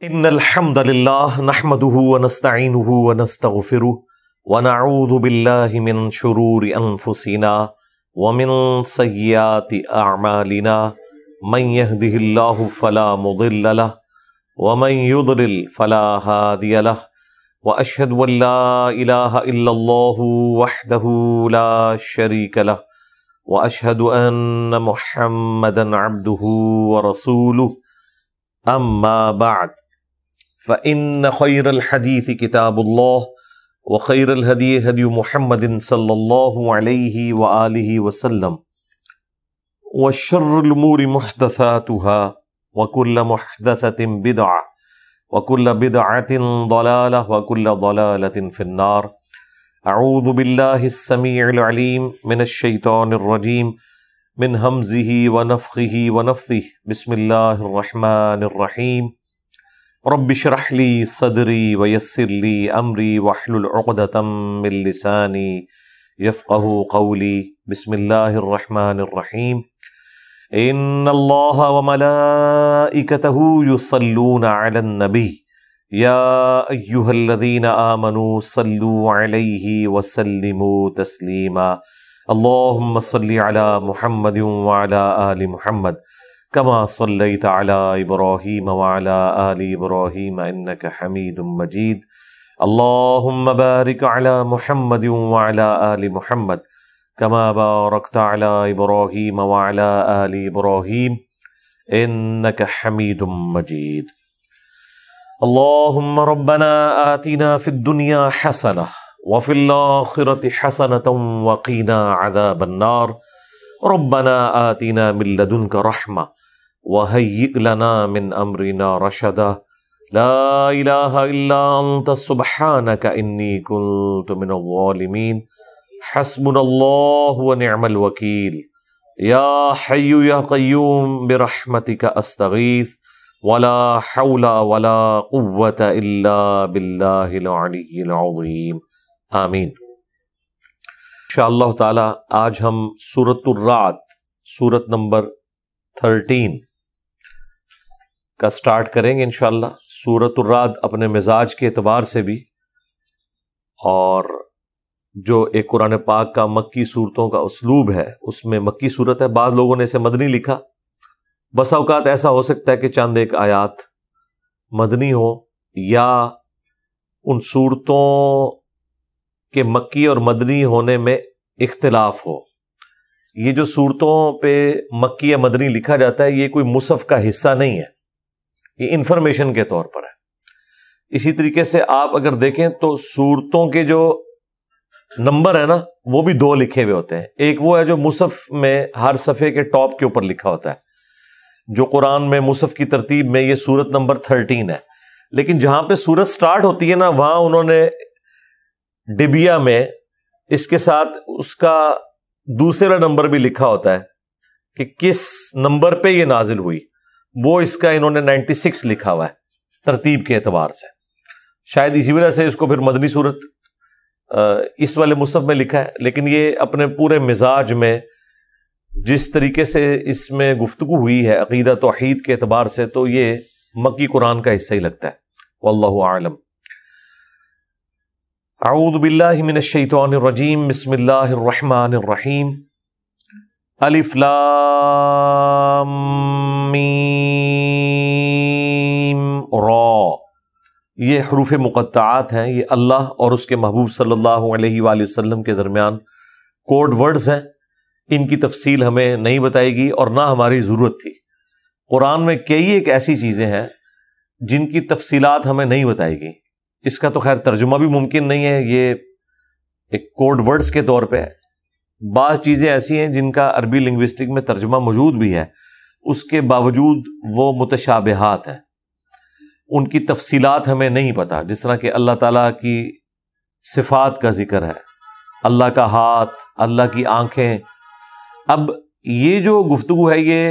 ان الحمد للہ نحمده ونستعینه ونستغفره ونعوذ باللہ من شرور انفسنا ومن سیئات اعمالنا من يهده اللہ فلا مضل له ومن يضلل فلا هادی له واشهد ان لا الہ الا اللہ وحدہ لا شریک له واشهد ان محمدا عبدہ ورسولہ اما بعد فإن خير الحديث كتاب الله وخير الهدي هدي محمد صلى الله عليه وآله وسلم وشر الأمور محدثاتها وكل محدثة بدعة وكل بدعة ضلالة وكل ضلالة في النار. أعوذ بالله السميع العليم من الشيطان الرجيم من همزه ونفخه ونفثه. بسم الله الرحمن الرحيم. رب اشرح لي صدري ويسر لي امري واحلل عقدة من لساني يفقهوا قولي. بسم الله الرحمن الرحيم. ان الله وملائكته يصلون على النبي يا ايها الذين آمنوا صلوا عليه وسلموا تسليما. اللهم صل على محمد وعلى آل محمد كما صليت على إبراهيم وعلى آل إبراهيم إنك حميد مجيد. اللهم بارك على محمد وعلى آل محمد كما باركت على إبراهيم وعلى آل إبراهيم إنك حميد مجيد. اللهم ربنا آتنا في الدنيا حسنة وفي الآخرة حسنة وقنا عذاب النار. ربنا آتنا من لدنك رحمة وهيئ لنا من أمرنا رشدا. لا إله إلا أنت سبحانك إني كنت من الظالمين. حسبنا الله ونعم الوكيل. يا حي يا قيوم برحمتك أستغيث ولا حول ولا قوة إلا بالله العلي العظيم. آمین. انشاءاللہ تعالی آج ہم سورۃ الرعد سورت نمبر 13 کا سٹارٹ کریں گے انشاءاللہ. سورۃ الرعد اپنے مزاج کے اعتبار سے بھی اور جو ایک قرآن پاک کا مکی صورتوں کا اسلوب ہے اس میں مکی صورت ہے. بعض لوگوں نے اسے مدنی لکھا. بسا اوقات ایسا ہو سکتا ہے کہ چند ایک آیات مدنی ہو یا ان صورتوں کہ مکی اور مدنی ہونے میں اختلاف ہو. یہ جو صورتوں پہ مکی یا مدنی لکھا جاتا ہے یہ کوئی مصحف کا حصہ نہیں ہے، یہ انفارمیشن کے طور پر ہے. اسی طریقے سے آپ اگر دیکھیں تو صورتوں کے جو نمبر ہیں نا وہ بھی 2 لکھے ہوئے ہوتے ہیں. ایک وہ ہے جو مصحف میں ہر صفحے کے ٹاپ کے اوپر لکھا ہوتا ہے، جو قرآن میں مصحف کی ترتیب میں یہ سورت نمبر 13 ہے. لیکن جہاں پہ سورت سٹارٹ ہوتی ہے نا وہاں انہوں نے ڈبیا میں اس کے ساتھ اس کا دوسرا نمبر بھی لکھا ہوتا ہے کہ کس نمبر پہ یہ نازل ہوئی. وہ اس کا انہوں نے 96 لکھا ہوا ہے ترتیب کے اعتبار سے. شاید اسی وجہ سے اس کو پھر مدنی صورت اس والے مصحف میں لکھا ہے. لیکن یہ اپنے پورے مزاج میں جس طریقے سے اس میں گفتگو ہوئی ہے عقیدہ توحید کے اعتبار سے تو یہ مکی قرآن کا حصہ ہی لگتا ہے. واللہ اعلم. اعوذ باللہ من الشیطان الرجیم. بسم اللہ الرحمن الرحیم. الف لام میم را. یہ حروف مقطعات ہیں. یہ اللہ اور اس کے محبوب صلی اللہ علیہ وآلہ وسلم کے درمیان کوڈ ورڈز ہیں. ان کی تفصیل ہمیں نہیں بتائے گی اور نہ ہماری ضرورت تھی. قرآن میں کئی ایک ایسی چیزیں ہیں جن کی تفصیلات ہمیں نہیں بتائی گی. اس کا تو خیر ترجمہ بھی ممکن نہیں ہے، یہ ایک کوڈ ورڈز کے طور پہ ہے. بعض چیزیں ایسی ہیں جن کا عربی لنگوسٹک میں ترجمہ موجود بھی ہے، اس کے باوجود وہ متشابہات ہیں، ان کی تفصیلات ہمیں نہیں پتہ. جس طرح کہ اللہ تعالیٰ کی صفات کا ذکر ہے، اللہ کا ہاتھ، اللہ کی آنکھیں. اب یہ جو گفتگو ہے یہ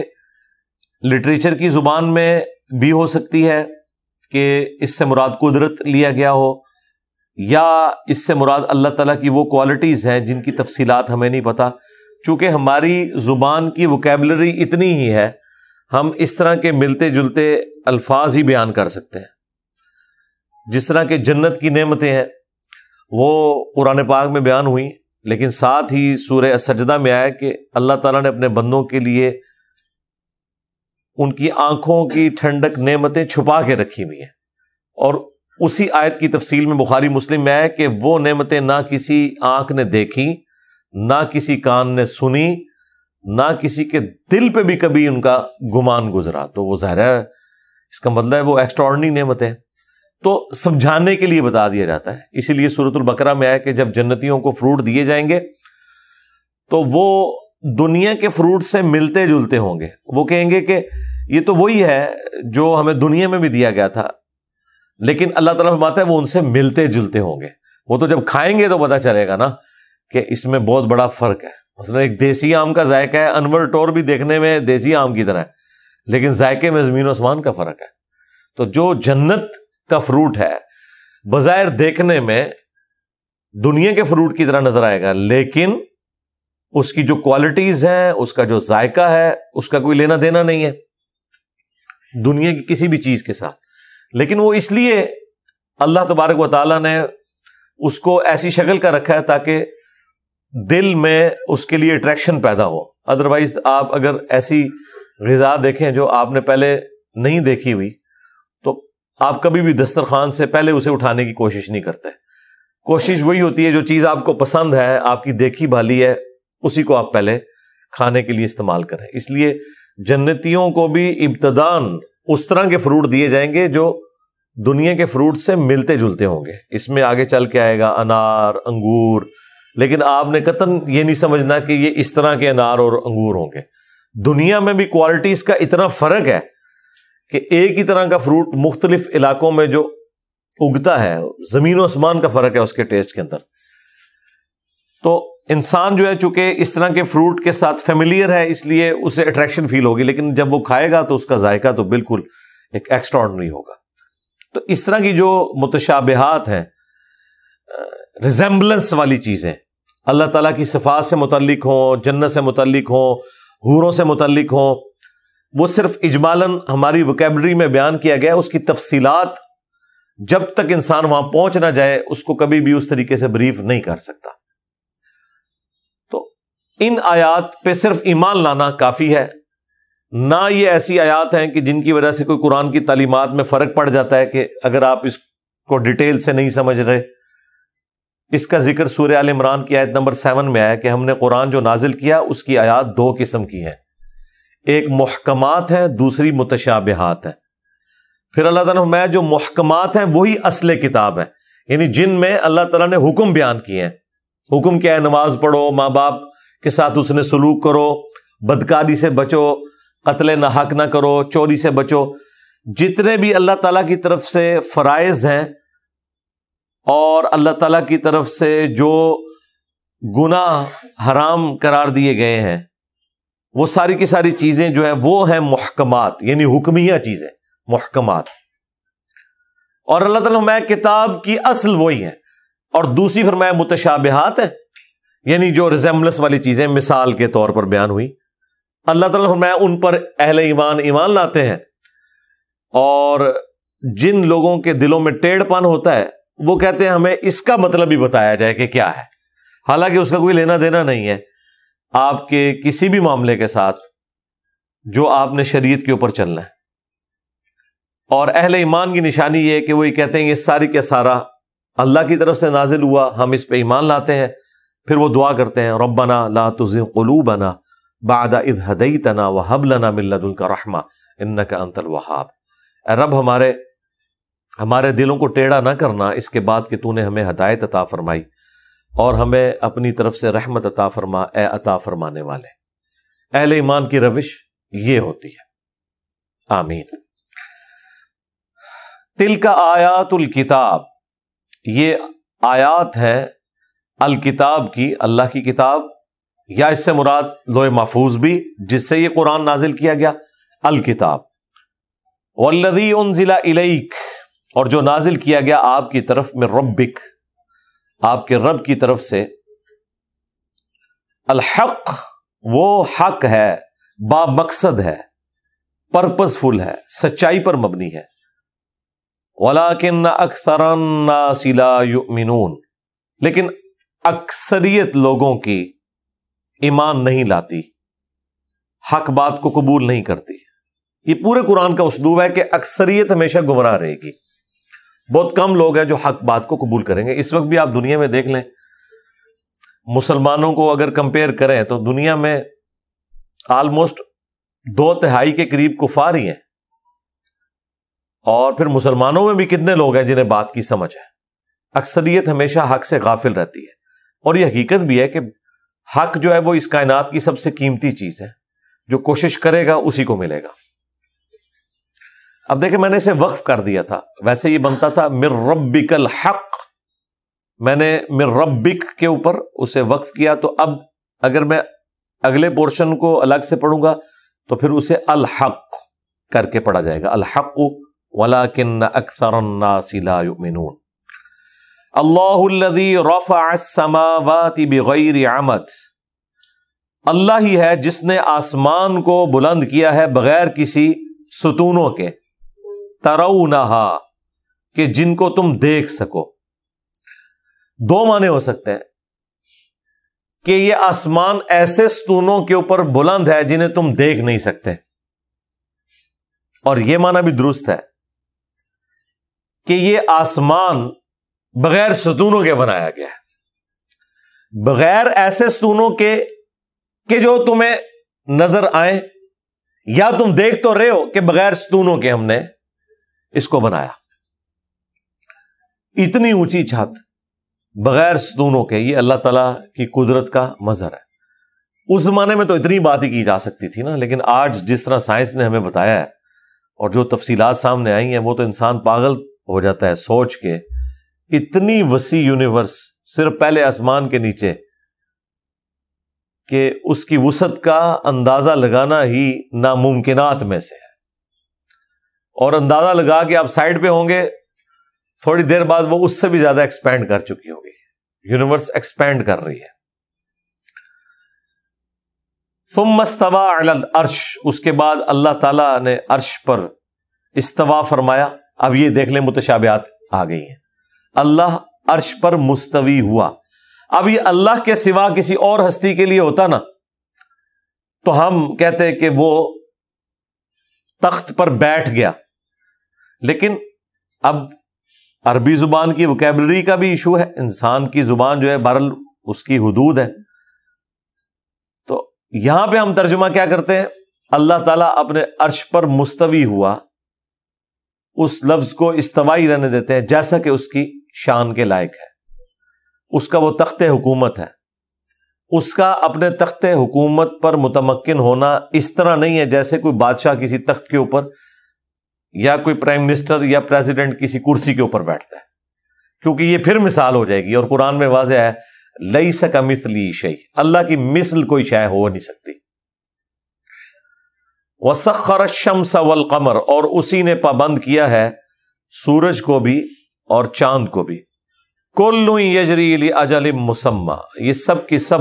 لٹریچر کی زبان میں بھی ہو سکتی ہے کہ اس سے مراد قدرت لیا گیا ہو، یا اس سے مراد اللہ تعالیٰ کی وہ کوالٹیز ہیں جن کی تفصیلات ہمیں نہیں پتہ. چونکہ ہماری زبان کی ووکیبلری اتنی ہی ہے، ہم اس طرح کے ملتے جلتے الفاظ ہی بیان کر سکتے ہیں. جس طرح کہ جنت کی نعمتیں ہیں وہ قرآن پاک میں بیان ہوئی، لیکن ساتھ ہی سورہ السجدہ میں آیا کہ اللہ تعالیٰ نے اپنے بندوں کے لیے ان کی آنکھوں کی ٹھنڈک نعمتیں چھپا کے رکھی ہوئی ہیں، اور اسی آیت کی تفصیل میں بخاری مسلم میں آیا کہ وہ نعمتیں نہ کسی آنکھ نے دیکھی، نہ کسی کان نے سنی، نہ کسی کے دل پہ بھی کبھی ان کا گمان گزرا. تو وہ ظاہر ہے اس کا مطلب ہے وہ ایکسٹراڈنری نعمت ہے. تو سمجھانے کے لیے بتا دیا جاتا ہے. اسی لیے سورۃ البقرہ میں آیا کہ جب جنتیوں کو فروٹ دیے جائیں گے تو وہ دنیا کے فروٹ سے ملتے جلتے ہوں گے. وہ کہیں گے کہ یہ تو وہی ہے جو ہمیں دنیا میں بھی دیا گیا تھا، لیکن اللہ تعالیٰ فرماتا ہے وہ ان سے ملتے جلتے ہوں گے. وہ تو جب کھائیں گے تو پتہ چلے گا نا کہ اس میں بہت بڑا فرق ہے. مثلا ایک دیسی آم کا ذائقہ ہے، انور ٹور بھی دیکھنے میں دیسی آم کی طرح ہے، لیکن ذائقے میں زمین و آسمان کا فرق ہے. تو جو جنت کا فروٹ ہے بظاہر دیکھنے میں دنیا کے فروٹ کی طرح نظر آئے گا، لیکن اس کی جو کوالٹیز ہیں، اس کا جو ذائقہ ہے، اس کا کوئی لینا دینا نہیں ہے دنیا کی کسی بھی چیز کے ساتھ. لیکن وہ اس لیے اللہ تبارک و تعالیٰ نے اس کو ایسی شکل کا رکھا ہے تاکہ دل میں اس کے لیے اٹریکشن پیدا ہو. ادروائز آپ اگر ایسی غذا دیکھیں جو آپ نے پہلے نہیں دیکھی ہوئی تو آپ کبھی بھی دسترخوان سے پہلے اسے اٹھانے کی کوشش نہیں کرتے. کوشش وہی ہوتی ہے جو چیز آپ کو پسند ہے، آپ کی دیکھی بھالی ہے، اسی کو آپ پہلے کھانے کے لیے استعمال کریں. اس لیے جنتیوں کو بھی ابتداً اس طرح کے فروٹ دیے جائیں گے جو دنیا کے فروٹ سے ملتے جلتے ہوں گے. اس میں آگے چل کے آئے گا انار، انگور، لیکن آپ نے قطعاً یہ نہیں سمجھنا کہ یہ اس طرح کے انار اور انگور ہوں گے. دنیا میں بھی کوالٹیز کا اتنا فرق ہے کہ ایک ہی طرح کا فروٹ مختلف علاقوں میں جو اگتا ہے، زمین و آسمان کا فرق ہے اس کے ٹیسٹ کے اندر. تو انسان جو ہے چونکہ اس طرح کے فروٹ کے ساتھ فیملیئر ہے، اس لیے اسے اٹریکشن فیل ہوگی، لیکن جب وہ کھائے گا تو اس کا ذائقہ تو بالکل ایک ایکسٹراڈنری ہوگا. تو اس طرح کی جو متشابہات ہیں، ریزمبلنس والی چیزیں اللہ تعالیٰ کی صفات سے متعلق ہوں، جنت سے متعلق ہوں، حوروں سے متعلق ہوں، وہ صرف اجمالاً ہماری وکیبلری میں بیان کیا گیا. اس کی تفصیلات جب تک انسان وہاں پہنچ نہ جائے اس کو کبھی بھی اس طریقے سے بریف نہیں کر سکتا. تو ان آیات پہ صرف ایمان لانا کافی ہے. نہ یہ ایسی آیات ہیں کہ جن کی وجہ سے کوئی قرآن کی تعلیمات میں فرق پڑ جاتا ہے کہ اگر آپ اس کو ڈیٹیل سے نہیں سمجھ رہے. اس کا ذکر سورہ آل عمران کی آیت نمبر 7 میں آیا کہ ہم نے قرآن جو نازل کیا اس کی آیات 2 قسم کی ہیں، ایک محکمات ہے، دوسری متشابہات ہے. پھر اللہ تعالیٰ نے جو محکمات ہیں وہی اصل کتاب ہے، یعنی جن میں اللہ تعالیٰ نے حکم بیان کیے ہیں. حکم کیا ہے؟ نماز پڑھو، ماں باپ کے ساتھ اس نے سلوک کرو، بدکاری سے بچو، قتل نہ حق نہ کرو، چوری سے بچو. جتنے بھی اللہ تعالیٰ کی طرف سے فرائض ہیں اور اللہ تعالیٰ کی طرف سے جو گناہ حرام قرار دیے گئے ہیں، وہ ساری کی ساری چیزیں جو ہیں وہ ہیں محکمات، یعنی حکمیہ چیزیں محکمات. اور اللہ تعالیٰ فرمایا کتاب کی اصل وہی ہے. اور دوسری فرمایا متشابہات ہے، یعنی جو ریزمبلنس والی چیزیں مثال کے طور پر بیان ہوئی. اللہ تعالیٰ نے فرمایا ان پر اہل ایمان لاتے ہیں، اور جن لوگوں کے دلوں میں ٹیڑھ پن ہوتا ہے وہ کہتے ہیں ہمیں اس کا مطلب بھی بتایا جائے کہ کیا ہے، حالانکہ اس کا کوئی لینا دینا نہیں ہے آپ کے کسی بھی معاملے کے ساتھ جو آپ نے شریعت کے اوپر چلنا ہے. اور اہل ایمان کی نشانی یہ ہے کہ وہ یہ کہتے ہیں یہ ساری کا سارا اللہ کی طرف سے نازل ہوا، ہم اس پہ ایمان لاتے ہیں. پھر وہ دعا کرتے ہیں ربنا لا تزغ قلوبنا بعد اذ ہدیتنا وہب لنا من لدنک رحمہ انک انت الوہاب. اے رب ہمارے دلوں کو ٹیڑھا نہ کرنا اس کے بعد کہ تو نے ہمیں ہدایت عطا فرمائی، اور ہمیں اپنی طرف سے رحمت عطا فرما اے عطا فرمانے والے. اہل ایمان کی روش یہ ہوتی ہے. آمین. تلک آیات الکتاب، یہ آیات ہیں الکتاب کی، اللہ کی کتاب، یا اس سے مراد لوح محفوظ بھی جس سے یہ قرآن نازل کیا گیا، الکتاب. والذی انزل الیک، اور جو نازل کیا گیا آپ کی طرف میں ربک، آپ کے رب کی طرف سے، الحق، وہ حق ہے، با مقصد ہے، پرپز فل ہے، سچائی پر مبنی ہے. وَلَٰكِنَّ أَكْثَرَ النَّاسِ لَا يُؤْمِنُونَ، لیکن اکثریت لوگوں کی ایمان نہیں لاتی، حق بات کو قبول نہیں کرتی۔ یہ پورے قرآن کا اسلوب ہے کہ اکثریت ہمیشہ گمراہ رہے گی، بہت کم لوگ ہیں جو حق بات کو قبول کریں گے۔ اس وقت بھی آپ دنیا میں دیکھ لیں، مسلمانوں کو اگر کمپیئر کریں تو دنیا میں آلموسٹ 2/3 کے قریب کفار ہی ہیں، اور پھر مسلمانوں میں بھی کتنے لوگ ہیں جنہیں بات کی سمجھ ہے۔ اکثریت ہمیشہ حق سے غافل رہتی ہے، اور یہ حقیقت بھی ہے کہ حق جو ہے وہ اس کائنات کی سب سے قیمتی چیز ہے، جو کوشش کرے گا اسی کو ملے گا۔ اب دیکھیں، میں نے اسے وقف کر دیا تھا، ویسے یہ بنتا تھا من ربک الحق، میں نے من ربک کے اوپر اسے وقف کیا، تو اب اگر میں اگلے پورشن کو الگ سے پڑھوں گا تو پھر اسے الحق کر کے پڑھا جائے گا، الحق ولکن اکثر الناس لا یؤمنون۔ اللہ الذی رفع السماوات بغیر عمد، اللہ ہی ہے جس نے آسمان کو بلند کیا ہے بغیر کسی ستونوں کے، ترونہا، کہ جن کو تم دیکھ سکو۔ دو معنی ہو سکتے ہیں کہ یہ آسمان ایسے ستونوں کے اوپر بلند ہے جنہیں تم دیکھ نہیں سکتے، اور یہ معنی بھی درست ہے کہ یہ آسمان بغیر ستونوں کے بنایا گیا ہے، بغیر ایسے ستونوں کے کہ جو تمہیں نظر آئیں، یا تم دیکھ تو رہے ہو کہ بغیر ستونوں کے ہم نے اس کو بنایا۔ اتنی اونچی چھت بغیر ستونوں کے، یہ اللہ تعالیٰ کی قدرت کا مظہر ہے۔ اس زمانے میں تو اتنی بات ہی کی جا سکتی تھی نا، لیکن آج جس طرح سائنس نے ہمیں بتایا ہے اور جو تفصیلات سامنے آئی ہیں، وہ تو انسان پاگل ہو جاتا ہے سوچ کے۔ اتنی وسیع یونیورس صرف پہلے آسمان کے نیچے، کہ اس کی وسعت کا اندازہ لگانا ہی ناممکنات میں سے ہے، اور اندازہ لگا کہ آپ سائڈ پہ ہوں گے، تھوڑی دیر بعد وہ اس سے بھی زیادہ ایکسپینڈ کر چکی ہوگی، یونیورس ایکسپینڈ کر رہی ہے۔ ثم استوى علی العرش، اس کے بعد اللہ تعالیٰ نے عرش پر استوا فرمایا۔ اب یہ دیکھ لیں، متشابہات آ گئی ہیں۔ اللہ عرش پر مستوی ہوا۔ اب یہ اللہ کے سوا کسی اور ہستی کے لیے ہوتا نا تو ہم کہتے کہ وہ تخت پر بیٹھ گیا، لیکن اب عربی زبان کی وکیبلری کا بھی ایشو ہے، انسان کی زبان جو ہے بہرحال اس کی حدود ہے، تو یہاں پہ ہم ترجمہ کیا کرتے ہیں؟ اللہ تعالیٰ اپنے عرش پر مستوی ہوا، اس لفظ کو استوائی رہنے دیتے ہیں جیسا کہ اس کی شان کے لائق ہے۔ اس کا وہ تخت حکومت ہے، اس کا اپنے تخت حکومت پر متمکن ہونا اس طرح نہیں ہے جیسے کوئی بادشاہ کسی تخت کے اوپر یا کوئی پرائم منسٹر یا پریزیڈنٹ کسی کرسی کے اوپر بیٹھتا ہے، کیونکہ یہ پھر مثال ہو جائے گی، اور قرآن میں واضح ہے لیس کمثلہ شیء، اللہ کی مثل کوئی شے ہو نہیں سکتی۔ وسخر الشمس والقمر، اور اسی نے پابند کیا ہے سورج کو بھی اور چاند کو بھی۔ کل یجری لاجل مسمی، یہ سب کی سب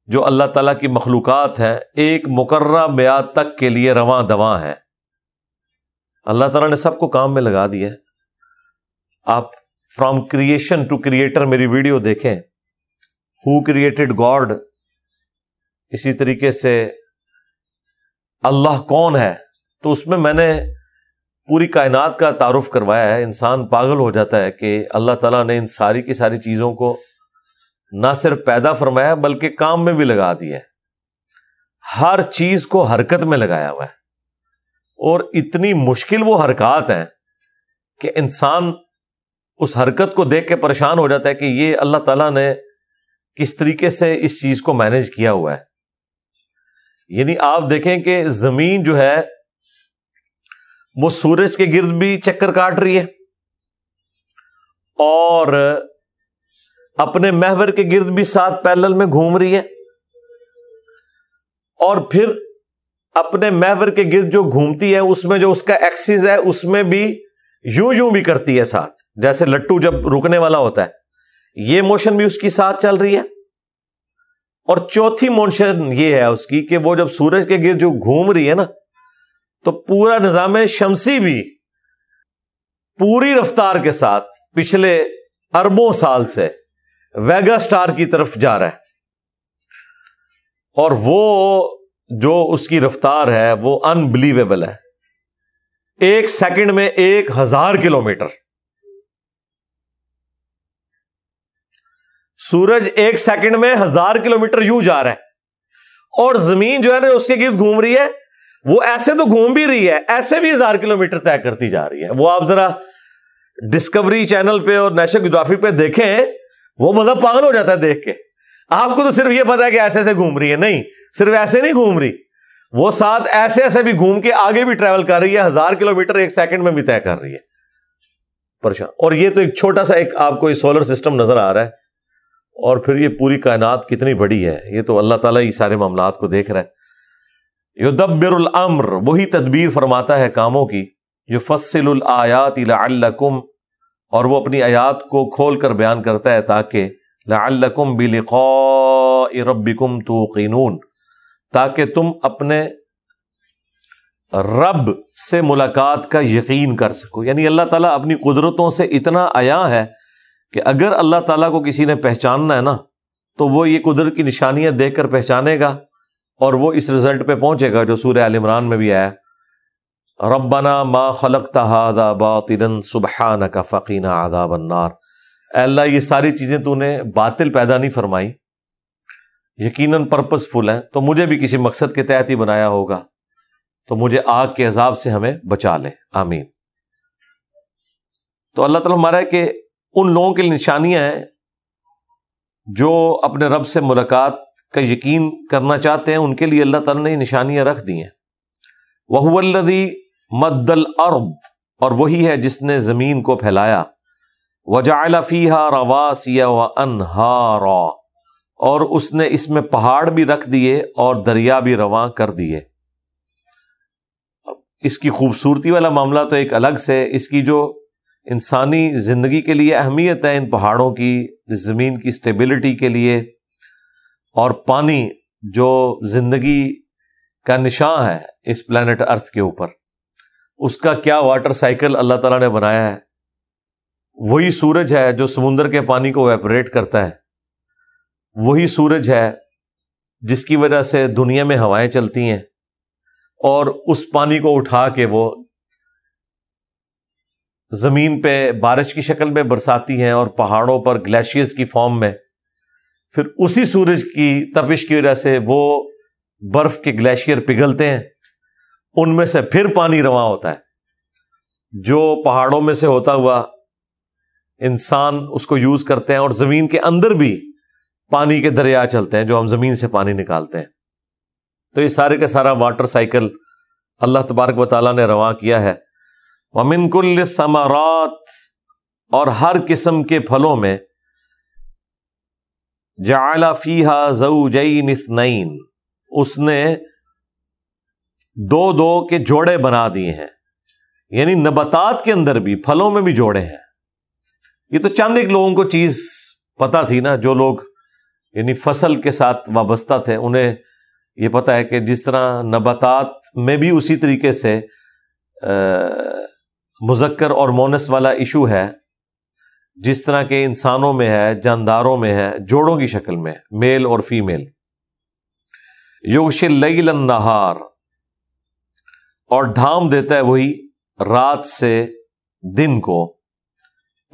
جو اللہ تعالیٰ کی مخلوقات ہیں ایک مقررہ میعاد تک کے لیے رواں دواں ہیں۔ اللہ تعالیٰ نے سب کو کام میں لگا دیا ہے۔ آپ فرام کریشن ٹو کریٹر میری ویڈیو دیکھیں، ہو کریٹڈ گاڈ، اسی طریقے سے اللہ کون ہے، تو اس میں نے پوری کائنات کا تعارف کروایا ہے۔ انسان پاگل ہو جاتا ہے کہ اللہ تعالیٰ نے ان ساری کی ساری چیزوں کو نہ صرف پیدا فرمایا بلکہ کام میں بھی لگا دیا ہے، ہر چیز کو حرکت میں لگایا ہوا ہے، اور اتنی مشکل وہ حرکات ہیں کہ انسان اس حرکت کو دیکھ کے پریشان ہو جاتا ہے کہ یہ اللہ تعالیٰ نے کس طریقے سے اس چیز کو مینج کیا ہوا ہے۔ یعنی آپ دیکھیں کہ زمین جو ہے وہ سورج کے گرد بھی چکر کاٹ رہی ہے، اور اپنے محور کے گرد بھی ساتھ پیرلل میں گھوم رہی ہے، اور پھر اپنے محور کے گرد جو گھومتی ہے اس میں جو اس کا ایکسس ہے اس میں بھی یوں بھی کرتی ہے ساتھ، جیسے لٹو جب رکنے والا ہوتا ہے یہ موشن بھی اس کی ساتھ چل رہی ہے۔ اور چوتھی موشن یہ ہے اس کی کہ وہ جب سورج کے گرد جو گھوم رہی ہے نا، تو پورا نظام شمسی بھی پوری رفتار کے ساتھ پچھلے اربوں سال سے ویگا سٹار کی طرف جا رہا ہے، اور وہ جو اس کی رفتار ہے وہ انبلیویبل ہے. 1 سیکنڈ میں 1000 کلومیٹر. سورج 1 سیکنڈ میں 1000 کلومیٹر یوں جا رہا ہے، اور زمین جو ہے نا اس کے گرد گھوم رہی ہے، وہ ایسے تو گھوم بھی رہی ہے، ایسے بھی 1000 کلومیٹر طے کرتی جا رہی ہے. وہ آپ ذرا ڈسکوری چینل پہ اور نیشنل جیوگرافی پہ دیکھیں، وہ بندہ پاگل ہو جاتا ہے دیکھ کے. آپ کو تو صرف یہ پتا ہے کہ ایسے ایسے گھوم رہی ہے، نہیں، صرف ایسے نہیں گھوم رہی، وہ ساتھ ایسے ایسے بھی گھوم کے آگے بھی ٹریول کر رہی ہے، 1000 کلومیٹر 1 سیکنڈ میں بھی طے کر رہی ہے. پریشان. اور یہ تو ایک چھوٹا سا ایک آپ کو یہ سولر سسٹم نظر آ رہا ہے، اور پھر یہ پوری کائنات کتنی بڑی ہے، یہ تو اللہ تعالیٰ ہی سارے معاملات کو دیکھ رہا ہے. یدبر الامر، وہی تدبیر فرماتا ہے کاموں کی. یفصل الآیات لعلکم، اور وہ اپنی آیات کو کھول کر بیان کرتا ہے تاکہ لعلکم بلقاء ربکم توقنون، تاکہ تم اپنے رب سے ملاقات کا یقین کر سکو. یعنی اللہ تعالیٰ اپنی قدرتوں سے اتنا عیاں ہے کہ اگر اللہ تعالیٰ کو کسی نے پہچاننا ہے نا، تو وہ یہ قدرت کی نشانیاں دیکھ کر پہچانے گا، اور وہ اس رزلٹ پہ پہنچے گا جو سورہ آل عمران میں بھی آیا، ربنا ما خلقت هذا باطلا سبحانک فقنا عذاب النار. اے اللہ، یہ ساری چیزیں تو نے باطل پیدا نہیں فرمائی، یقیناً پرپس فل ہیں، تو مجھے بھی کسی مقصد کے تحت ہی بنایا ہوگا، تو مجھے آگ کے عذاب سے ہمیں بچا لے، آمین. تو اللہ تعالیٰ ہمارا ہے کہ ان لوگوں کے نشانیاں ہیں جو اپنے رب سے ملاقات کا یقین کرنا چاہتے ہیں، ان کے لیے اللہ تعالیٰ نے یہ نشانیاں رکھ دی ہیں. وَهُوَ الَّذِي مَدَّ الْأَرْضِ، اور وہی ہے جس نے زمین کو پھیلایا، وَجَعَلَ فِيهَا رَوَاسِيَ وَأَنْهَارًا، اور اس نے اس میں پہاڑ بھی رکھ دیے اور دریا بھی رواں کر دیے. اس کی خوبصورتی والا معاملہ تو ایک الگ سے، اس کی جو انسانی زندگی کے لیے اہمیت ہے، ان پہاڑوں کی، زمین کی سٹیبلٹی کے لیے، اور پانی جو زندگی کا نشان ہے اس پلانٹ ارتھ کے اوپر، اس کا کیا واٹر سائیکل اللہ تعالیٰ نے بنایا ہے. وہی سورج ہے جو سمندر کے پانی کو ایویپوریٹ کرتا ہے، وہی سورج ہے جس کی وجہ سے دنیا میں ہوائیں چلتی ہیں، اور اس پانی کو اٹھا کے وہ زمین پہ بارش کی شکل میں برساتی ہیں، اور پہاڑوں پر گلیشیئرز کی فارم میں. پھر اسی سورج کی تپش کی وجہ سے وہ برف کے گلیشیئر پگھلتے ہیں، ان میں سے پھر پانی رواں ہوتا ہے، جو پہاڑوں میں سے ہوتا ہوا انسان اس کو یوز کرتے ہیں، اور زمین کے اندر بھی پانی کے دریا چلتے ہیں جو ہم زمین سے پانی نکالتے ہیں. تو یہ سارے کا سارا واٹر سائیکل اللہ تبارک و تعالیٰ نے رواں کیا ہے. وَمِن كُلِّ الثَّمَرَاتِ، اور ہر قسم کے پھلوں میں، جَعَلَ فِيهَا زَوْجَيْنِ اثْنَيْنِ، اس نے 2 کے جوڑے بنا دیے ہیں. یعنی نباتات کے اندر بھی، پھلوں میں بھی جوڑے ہیں. یہ تو چند ایک لوگوں کو چیز پتا تھی نا، جو لوگ یعنی فصل کے ساتھ وابستہ تھے، انہیں یہ پتا ہے کہ جس طرح نباتات میں بھی اسی طریقے سے مذکر اور مونس والا ایشو ہے، جس طرح کے انسانوں میں ہے، جانداروں میں ہے، جوڑوں کی شکل میں، میل اور فیمیل. یغشی اللیل النہار، اور ڈھانپ دیتا ہے وہی رات سے دن کو.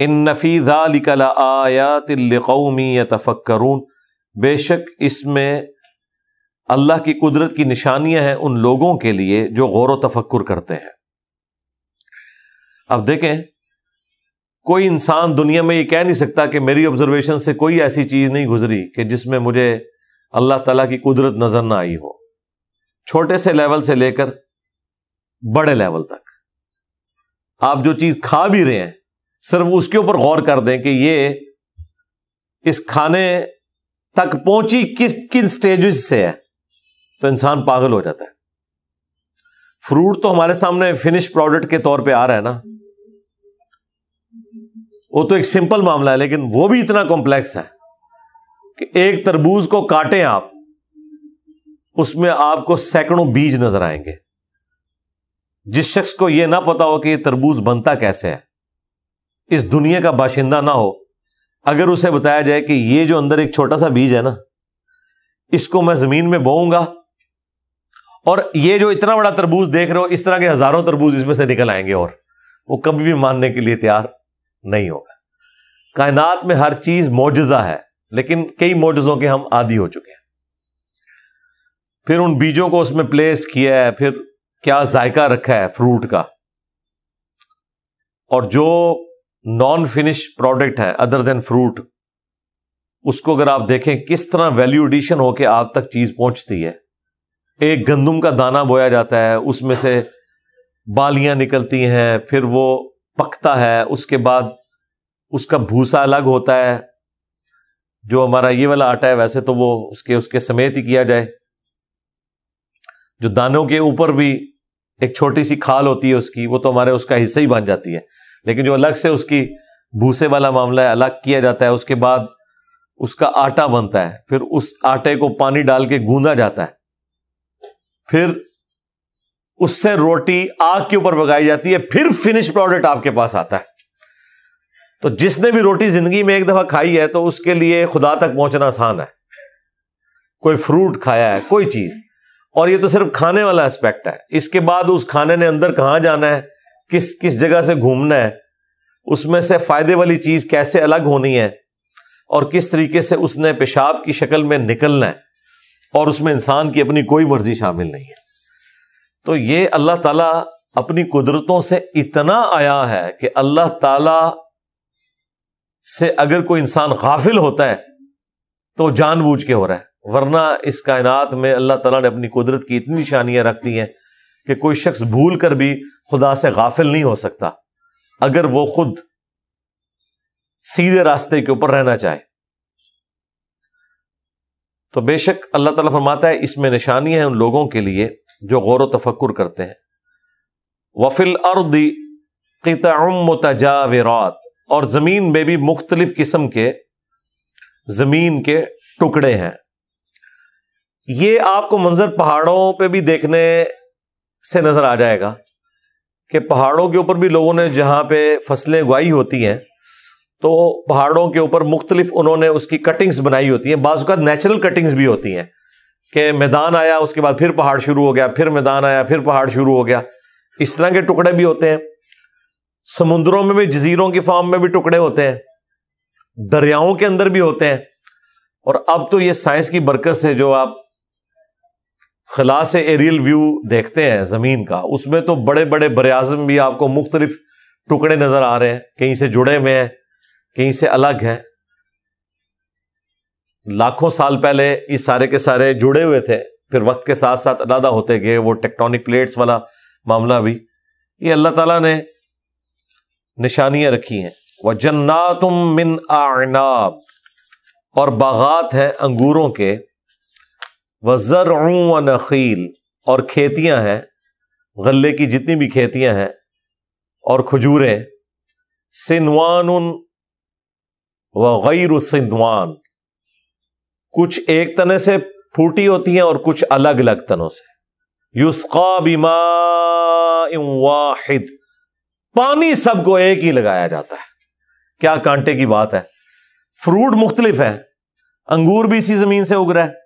ان فی ذلک لآیات لقوم یتفکرون، بے شک اس میں اللہ کی قدرت کی نشانیاں ہیں ان لوگوں کے لیے جو غور و تفکر کرتے ہیں. اب دیکھیں، کوئی انسان دنیا میں یہ کہہ نہیں سکتا کہ میری آبزرویشن سے کوئی ایسی چیز نہیں گزری کہ جس میں مجھے اللہ تعالیٰ کی قدرت نظر نہ آئی ہو، چھوٹے سے لیول سے لے کر بڑے لیول تک. آپ جو چیز کھا بھی رہے ہیں، صرف اس کے اوپر غور کر دیں کہ یہ اس کھانے تک پہنچی کن سٹیجز سے ہے، تو انسان پاگل ہو جاتا ہے. فروٹ تو ہمارے سامنے فنش پروڈکٹ کے طور پہ آ رہا ہے نا، وہ تو ایک سمپل معاملہ ہے، لیکن وہ بھی اتنا کمپلیکس ہے کہ ایک تربوز کو کاٹیں آپ، اس میں آپ کو سینکڑوں بیج نظر آئیں گے. جس شخص کو یہ نہ پتا ہو کہ یہ تربوز بنتا کیسے ہے، اس دنیا کا باشندہ نہ ہو، اگر اسے بتایا جائے کہ یہ جو اندر ایک چھوٹا سا بیج ہے نا، اس کو میں زمین میں بوؤں گا اور یہ جو اتنا بڑا تربوز دیکھ رہے ہو، اس طرح کے ہزاروں تربوز اس میں سے نکل آئیں گے، اور وہ کبھی بھی ماننے کے لیے تیار نہیں ہوگا۔ کائنات میں ہر چیز معجزہ ہے، لیکن کئی معجزوں کے ہم عادی ہو چکے ہیں۔ پھر ان بیجوں کو اس میں پلیس کیا ہے، پھر کیا ذائقہ رکھا ہے فروٹ کا، اور جو نان فنش پروڈکٹ ہے ادر دین فروٹ، اس کو اگر آپ دیکھیں کس طرح ویلیو ایڈیشن ہو کے آپ تک چیز پہنچتی ہے۔ ایک گندم کا دانہ بویا جاتا ہے، اس میں سے بالیاں نکلتی ہیں، پھر وہ پکتا ہے، اس کے بعد اس کا بھوسا الگ ہوتا ہے، جو ہمارا یہ والا آٹا ہے ویسے تو وہ اس کے سمیت ہی کیا جائے، جو دانوں کے اوپر بھی ایک چھوٹی سی کھال ہوتی ہے اس کی، وہ تو ہمارے اس کا حصہ ہی بن جاتی ہے، لیکن جو الگ سے اس کی بھوسے والا معاملہ ہے الگ کیا جاتا ہے، اس کے بعد اس کا آٹا بنتا ہے، پھر اس آٹے کو پانی ڈال کے گوندا جاتا ہے، پھر اس سے روٹی آگ کے اوپر پکائی جاتی ہے، پھر فنش پروڈکٹ آپ کے پاس آتا ہے۔ تو جس نے بھی روٹی زندگی میں ایک دفعہ کھائی ہے تو اس کے لیے خدا تک پہنچنا آسان ہے۔ کوئی فروٹ کھایا ہے، کوئی چیز، اور یہ تو صرف کھانے والا اسپیکٹ ہے، اس کے بعد اس کھانے نے اندر کہاں جانا ہے، کس جگہ سے گھومنا ہے، اس میں سے فائدے والی چیز کیسے الگ ہونی ہے، اور کس طریقے سے اس نے پیشاب کی شکل میں نکلنا ہے، اور اس میں انسان کی اپنی کوئی مرضی شامل نہیں ہے۔ تو یہ اللہ تعالیٰ اپنی قدرتوں سے اتنا آیا ہے کہ اللہ تعالیٰ سے اگر کوئی انسان غافل ہوتا ہے تو جان بوجھ کے ہو رہا ہے، ورنہ اس کائنات میں اللہ تعالیٰ نے اپنی قدرت کی اتنی نشانیاں رکھ دی ہیں کہ کوئی شخص بھول کر بھی خدا سے غافل نہیں ہو سکتا اگر وہ خود سیدھے راستے کے اوپر رہنا چاہے۔ تو بے شک اللہ تعالیٰ فرماتا ہے اس میں نشانی ہے ان لوگوں کے لیے جو غور و تفکر کرتے ہیں۔ وَفِي الْأَرْضِ قِطَعٌ مُتَجَاوِرَاتٌ، اور زمین میں بھی مختلف قسم کے زمین کے ٹکڑے ہیں۔ یہ آپ کو منظر پہاڑوں پہ بھی دیکھنے سے نظر آ جائے گا کہ پہاڑوں کے اوپر بھی لوگوں نے جہاں پہ فصلیں اگائی ہوتی ہیں تو پہاڑوں کے اوپر مختلف انہوں نے اس کی کٹنگز بنائی ہوتی ہیں، بعض اوقات نیچرل کٹنگز بھی ہوتی ہیں کہ میدان آیا اس کے بعد پھر پہاڑ شروع ہو گیا، پھر میدان آیا پھر پہاڑ شروع ہو گیا، اس طرح کے ٹکڑے بھی ہوتے ہیں۔ سمندروں میں بھی، جزیروں کی فارم میں بھی ٹکڑے ہوتے ہیں، دریاؤں کے اندر بھی ہوتے ہیں، اور اب تو یہ سائنس کی برکت سے جو آپ خلا سے ایریل ویو دیکھتے ہیں زمین کا، اس میں تو بڑے بڑے براعظم بھی آپ کو مختلف ٹکڑے نظر آ رہے ہیں، کہیں سے جڑے ہوئے ہیں، کہیں سے الگ ہیں۔ لاکھوں سال پہلے یہ سارے کے سارے جڑے ہوئے تھے، پھر وقت کے ساتھ ساتھ علیحدہ ہوتے گئے، وہ ٹیکٹونک پلیٹس والا معاملہ بھی، یہ اللہ تعالیٰ نے نشانیاں رکھی ہیں۔ وَجَنَّاتٌ مِّنْ أَعْنَابٍ، اور باغات ہیں انگوروں کے، وَزَرْعٌ وَنَخِيلٌ، اور کھیتیاں ہیں، غلے کی جتنی بھی کھیتیاں ہیں، اور کھجوریں، سنوان وغیر سنوان، کچھ ایک تنے سے پھوٹی ہوتی ہیں اور کچھ الگ الگ تنوں سے۔ یسقا بماء واحد، پانی سب کو ایک ہی لگایا جاتا ہے۔ کیا کانٹے کی بات ہے۔ فروٹ مختلف ہیں، انگور بھی اسی زمین سے اگ رہا ہے،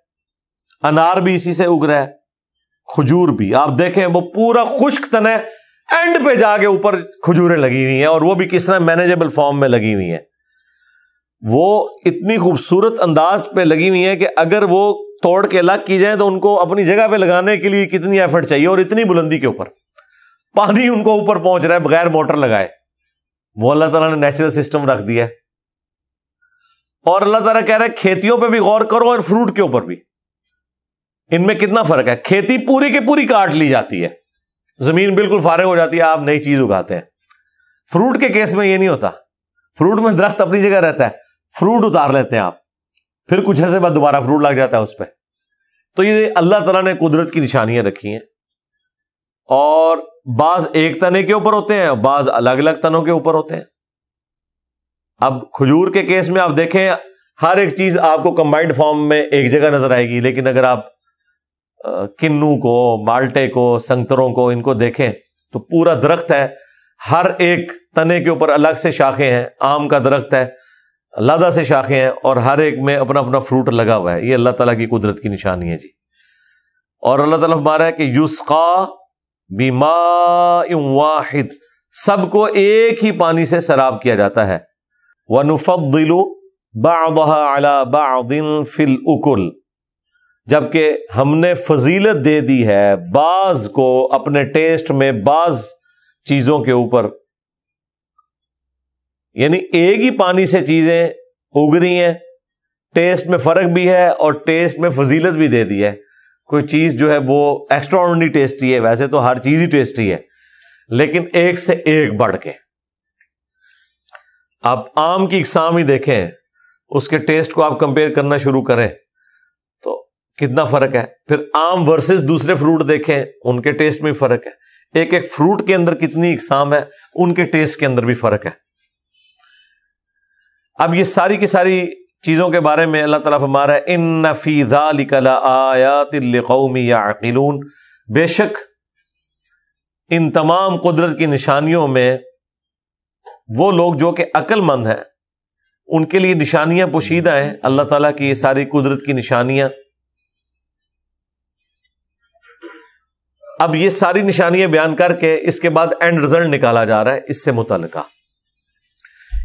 انار بھی اسی سے اگ رہا ہے، کھجور بھی آپ دیکھیں وہ پورا خشک تن ہے، اینڈ پہ جا کے اوپر کھجوریں لگی ہوئی ہیں، اور وہ بھی کس طرح مینیجبل فارم میں لگی ہوئی ہیں، وہ اتنی خوبصورت انداز پہ لگی ہوئی ہیں کہ اگر وہ توڑ کے الگ کی جائیں تو ان کو اپنی جگہ پہ لگانے کے لیے کتنی ایفرٹ چاہیے، اور اتنی بلندی کے اوپر پانی ان کو اوپر پہنچ رہا ہے بغیر موٹر لگائے۔ وہ اللہ تعالیٰ نے نیچرل سسٹم رکھ دیا ہے۔ اور اللہ تعالیٰ کہہ رہا ہے کھیتیوں پہ بھی غور کرو اور فروٹ کے اوپر بھی، ان میں کتنا فرق ہے۔ کھیتی پوری کی پوری کاٹ لی جاتی ہے، زمین بالکل فارغ ہو جاتی ہے، آپ نئی چیز اگاتے ہیں۔ فروٹ کے کیس میں یہ نہیں ہوتا، فروٹ میں درخت اپنی جگہ رہتا ہے، فروٹ اتار لیتے ہیں آپ، پھر کچھ عرصے بعد دوبارہ فروٹ لگ جاتا ہے اس پہ۔ تو یہ اللہ تعالیٰ نے قدرت کی نشانیاں رکھی ہیں، اور بعض ایک تنے کے اوپر ہوتے ہیں، بعض الگ الگ تنوں کے اوپر ہوتے ہیں۔ اب کھجور کے کیس میں آپ دیکھیں ہر ایک چیز آپ کو کمبائنڈ فارم میں ایک جگہ نظر آئے گی، لیکن اگر آپ کنو کو، مالٹے کو، سنگتروں کو، ان کو دیکھیں تو پورا درخت ہے، ہر ایک تنے کے اوپر الگ سے شاخیں ہیں، آم کا درخت ہے علیحدہ سے شاخیں ہیں، اور ہر ایک میں اپنا اپنا فروٹ لگا ہوا ہے. یہ اللہ تعالیٰ کی قدرت کی نشانی ہے جی. اور اللہ تعالیٰ فرما رہا ہے کہ یسقا بماء واحد، سب کو ایک ہی پانی سے سیراب کیا جاتا ہے. وَنُفَضِّلُ بَعْضَهَا عَلَى بَعْضٍ فِي الْأُكُلِ، جبکہ ہم نے فضیلت دے دی ہے بعض کو اپنے ٹیسٹ میں بعض چیزوں کے اوپر. یعنی ایک ہی پانی سے چیزیں اگ رہی ہیں، ٹیسٹ میں فرق بھی ہے اور ٹیسٹ میں فضیلت بھی دے دی ہے. کوئی چیز جو ہے وہ ایکسٹرا آرڈنری ٹیسٹی ہے، ویسے تو ہر چیز ہی ٹیسٹی ہے، لیکن ایک سے ایک بڑھ کے. آپ آم کی اقسام ہی دیکھیں، اس کے ٹیسٹ کو آپ کمپیئر کرنا شروع کریں تو کتنا فرق ہے. پھر آم ورسز دوسرے فروٹ دیکھیں، ان کے ٹیسٹ میں فرق ہے. ایک ایک فروٹ کے اندر کتنی اقسام ہے، ان کے ٹیسٹ کے اندر بھی فرق ہے. اب یہ ساری کی ساری چیزوں کے بارے میں اللہ تعالیٰ فرما رہا ہے ان فی ذلک لآیات لقوم یعقلون، بے شک ان تمام قدرت کی نشانیوں میں وہ لوگ جو کہ عقل مند ہیں ان کے لیے نشانیاں پوشیدہ ہیں. اللہ تعالیٰ کی یہ ساری قدرت کی نشانیاں. اب یہ ساری نشانیاں بیان کر کے اس کے بعد اینڈ رزلٹ نکالا جا رہا ہے اس سے متعلقہ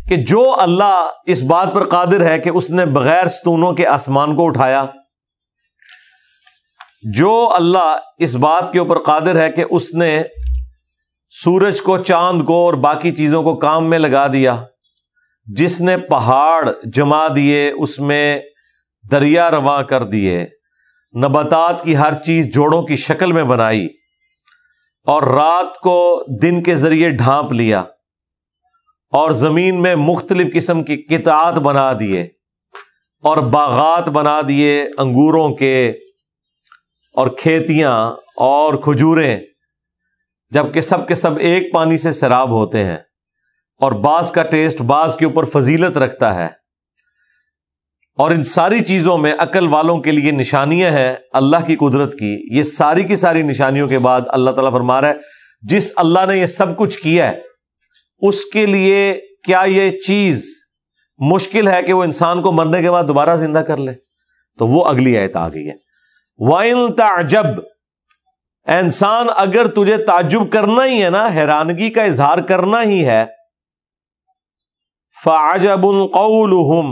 کہ جو اللہ اس بات پر قادر ہے کہ اس نے بغیر ستونوں کے آسمان کو اٹھایا، جو اللہ اس بات کے اوپر قادر ہے کہ اس نے سورج کو، چاند کو اور باقی چیزوں کو کام میں لگا دیا، جس نے پہاڑ جما دیے، اس میں دریا رواں کر دیے، نباتات کی ہر چیز جوڑوں کی شکل میں بنائی، اور رات کو دن کے ذریعے ڈھانپ لیا، اور زمین میں مختلف قسم کی قطعات بنا دیے، اور باغات بنا دیے انگوروں کے، اور کھیتیاں اور کھجوریں، جبکہ سب کے سب ایک پانی سے سیراب ہوتے ہیں، اور بعض کا ٹیسٹ بعض کے اوپر فضیلت رکھتا ہے. اور ان ساری چیزوں میں عقل والوں کے لیے نشانیاں ہیں اللہ کی قدرت کی. یہ ساری کی ساری نشانیوں کے بعد اللہ تعالیٰ فرما رہا ہے جس اللہ نے یہ سب کچھ کیا ہے اس کے لیے کیا یہ چیز مشکل ہے کہ وہ انسان کو مرنے کے بعد دوبارہ زندہ کر لے؟ تو وہ اگلی آیت آ گئی ہے. وَإِن تَعْجَبْ، انسان اگر تجھے تعجب کرنا ہی ہے نا، حیرانگی کا اظہار کرنا ہی ہے، فَعَجَبٌ قَوْلُهُمْ،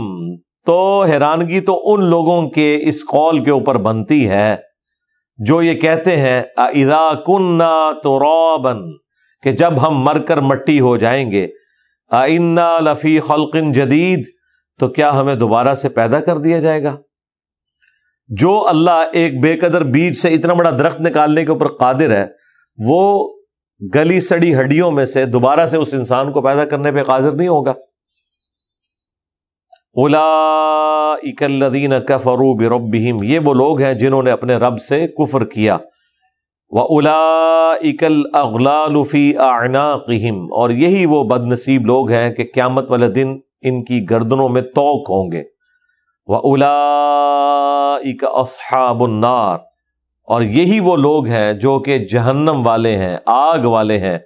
تو حیرانگی تو ان لوگوں کے اس قول کے اوپر بنتی ہے جو یہ کہتے ہیں اِذَا كُنَّا تُرَابًا، کہ جب ہم مر کر مٹی ہو جائیں گے، اِنَّا لَفِي خَلْقٍ جَدِيدٍ، تو کیا ہمیں دوبارہ سے پیدا کر دیا جائے گا؟ جو اللہ ایک بے قدر بیج سے اتنا بڑا درخت نکالنے کے اوپر قادر ہے، وہ گلی سڑی ہڈیوں میں سے دوبارہ سے اس انسان کو پیدا کرنے پہ قادر نہیں ہوگا. اولئک الذین کفروا بربہم، یہ وہ لوگ ہیں جنہوں نے اپنے رب سے کفر کیا. وَأُولَئِكَ الْأَغْلَالُ فِي أَعْنَاقِهِمْ، اور یہی وہ بد نصیب لوگ ہیں کہ قیامت والے دن ان کی گردنوں میں طوق ہوں گے. وَأُولَئِكَ أَصْحَابُ النَّارِ، اور یہی وہ لوگ ہیں جو کہ جہنم والے ہیں، آگ والے ہیں.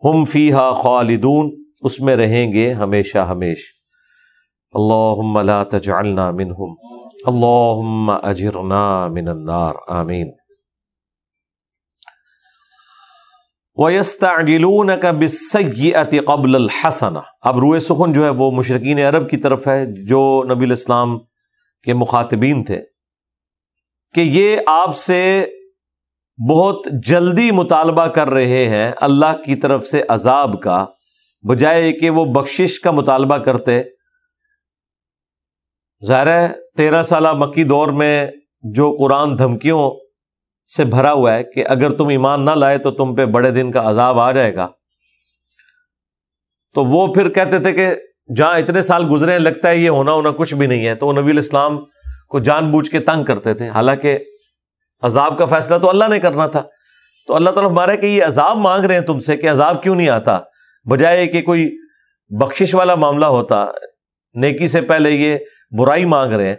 ہم فیہا خالدون، اس میں رہیں گے ہمیشہ ہمیش. اللہم لا تجعلنا منہم، اللہم اجرنا من النار، آمین. وَيَسْتَعْجِلُونَكَ بِالسَّيِّئَةِ قَبْلَ الْحَسَنَةِ، اب روئے سخن جو ہے وہ مشرکین عرب کی طرف ہے جو نبی علیہ السلام کے مخاطبین تھے کہ یہ آپ سے بہت جلدی مطالبہ کر رہے ہیں اللہ کی طرف سے عذاب کا، بجائے کہ وہ بخشش کا مطالبہ کرتے. ظاہر ہے 13 سالہ مکی دور میں جو قرآن دھمکیوں سے بھرا ہوا ہے کہ اگر تم ایمان نہ لائے تو تم پہ بڑے دن کا عذاب آ جائے گا، تو وہ پھر کہتے تھے کہ جہاں اتنے سال گزرے لگتا ہے یہ ہونا کچھ بھی نہیں ہے. تو وہ نبی علیہ السلام کو جان بوجھ کے تنگ کرتے تھے، حالانکہ عذاب کا فیصلہ تو اللہ نے کرنا تھا. تو اللہ تعالیٰ ہمارا کہ یہ عذاب مانگ رہے ہیں تم سے کہ عذاب کیوں نہیں آتا، بجائے کہ کوئی بخشش والا معاملہ ہوتا. نیکی سے پہلے یہ برائی مانگ رہے ہیں.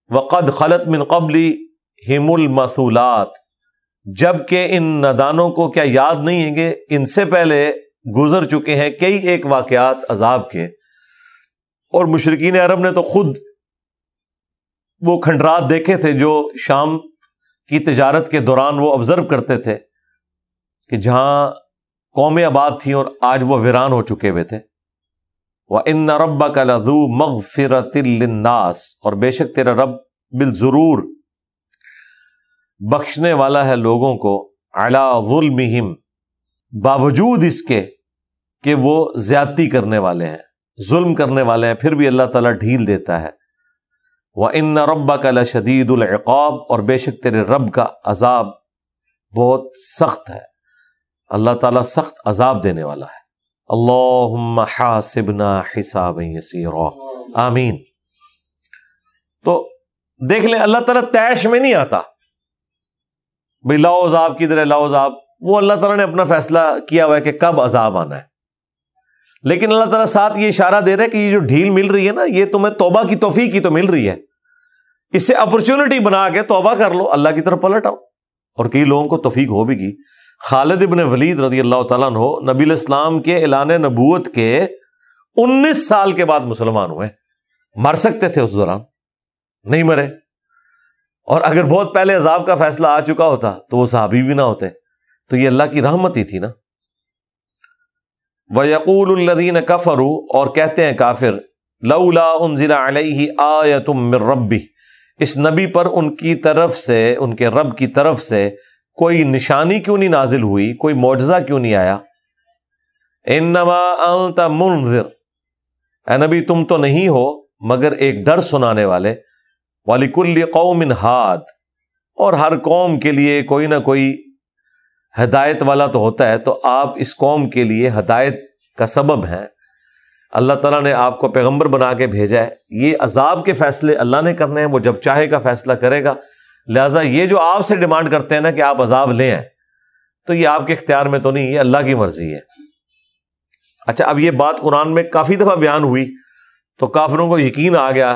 وَقَدْ خَلَتْ مِن قَبْلِهِمُ الْمَثُولَاتُ، جبکہ ان نادانوں کو کیا یاد نہیں ہے کہ ان سے پہلے گزر چکے ہیں کئی ایک واقعات عذاب کے، اور مشرکین عرب نے تو خود وہ کھنڈرات دیکھے تھے جو شام کی تجارت کے دوران وہ آبزرو کرتے تھے کہ جہاں قومیں آباد تھیں اور آج وہ ویران ہو چکے ہوئے تھے۔ وَإِنَّ رَبَّكَ لَذُو مَغْفِرَةٍ لِلنَّاسِ، اور بے شک تیرا رب بالضرور بخشنے والا ہے لوگوں کو، عَلَىٰ ظُلْمِهِمْ، باوجود اس کے کہ وہ زیادتی کرنے والے ہیں، ظلم کرنے والے ہیں، پھر بھی اللہ تعالیٰ ڈھیل دیتا ہے۔ وَإِنَّ رَبَّكَ لَشَدِيدُ الْعِقَابِ، اور بے شک تیرے رب کا عذاب بہت سخت ہے، اللہ تعالیٰ سخت عذاب دینے والا ہے۔ اللہم حاسبنا حسابا یسیرا، آمین۔ تو دیکھ لیں اللہ تعالیٰ تیش میں نہیں آتا، بھئی لاؤ عذاب کدھر ہے، لاؤ عذاب، وہ اللہ تعالیٰ نے اپنا فیصلہ کیا ہوا ہے کہ کب عذاب آنا ہے، لیکن اللہ تعالیٰ ساتھ یہ اشارہ دے رہا ہے کہ یہ جو ڈھیل مل رہی ہے نا، یہ تمہیں توبہ کی توفیق کی تو مل رہی ہے، اس سے اپرچونٹی بنا کے توبہ کر لو، اللہ کی طرف پلٹ آؤ۔ اور کئی لوگوں کو توفیق ہو بھی گئی۔ خالد ابن ولید رضی اللہ تعالیٰ عنہ نبی علیہ السلام کے اعلان نبوت کے 19 سال کے بعد مسلمان ہوئے، مر سکتے تھے اس دوران، نہیں مرے، اور اگر بہت پہلے عذاب کا فیصلہ آ چکا ہوتا تو وہ صحابی بھی نہ ہوتے، تو یہ اللہ کی رحمت ہی تھی نا۔ وَيَقُولُ الَّذِينَ كَفَرُوا، اور کہتے ہیں کافر، لَوْلَا أُنزِلَ عَلَيْهِ آيَةٌ مِّن رَّبِّهِ، اس نبی پر ان کی طرف سے، ان کے رب کی طرف سے کوئی نشانی کیوں نہیں نازل ہوئی، کوئی معجزہ کیوں نہیں آیا؟ انما انت منذر، اے نبی تم تو نہیں ہو مگر ایک ڈر سنانے والے، وَلِكُلِّ قَوْمٍ ہاد، اور ہر قوم کے لیے کوئی نہ کوئی ہدایت والا تو ہوتا ہے، تو آپ اس قوم کے لیے ہدایت کا سبب ہیں، اللہ تعالیٰ نے آپ کو پیغمبر بنا کے بھیجا ہے، یہ عذاب کے فیصلے اللہ نے کرنے ہیں، وہ جب چاہے گا فیصلہ کرے گا، لہٰذا یہ جو آپ سے ڈیمانڈ کرتے ہیں نا کہ آپ عذاب لیں ہیں، تو یہ آپ کے اختیار میں تو نہیں، یہ اللہ کی مرضی ہے۔ اچھا، اب یہ بات قرآن میں کافی دفعہ بیان ہوئی تو کافروں کو یقین آ گیا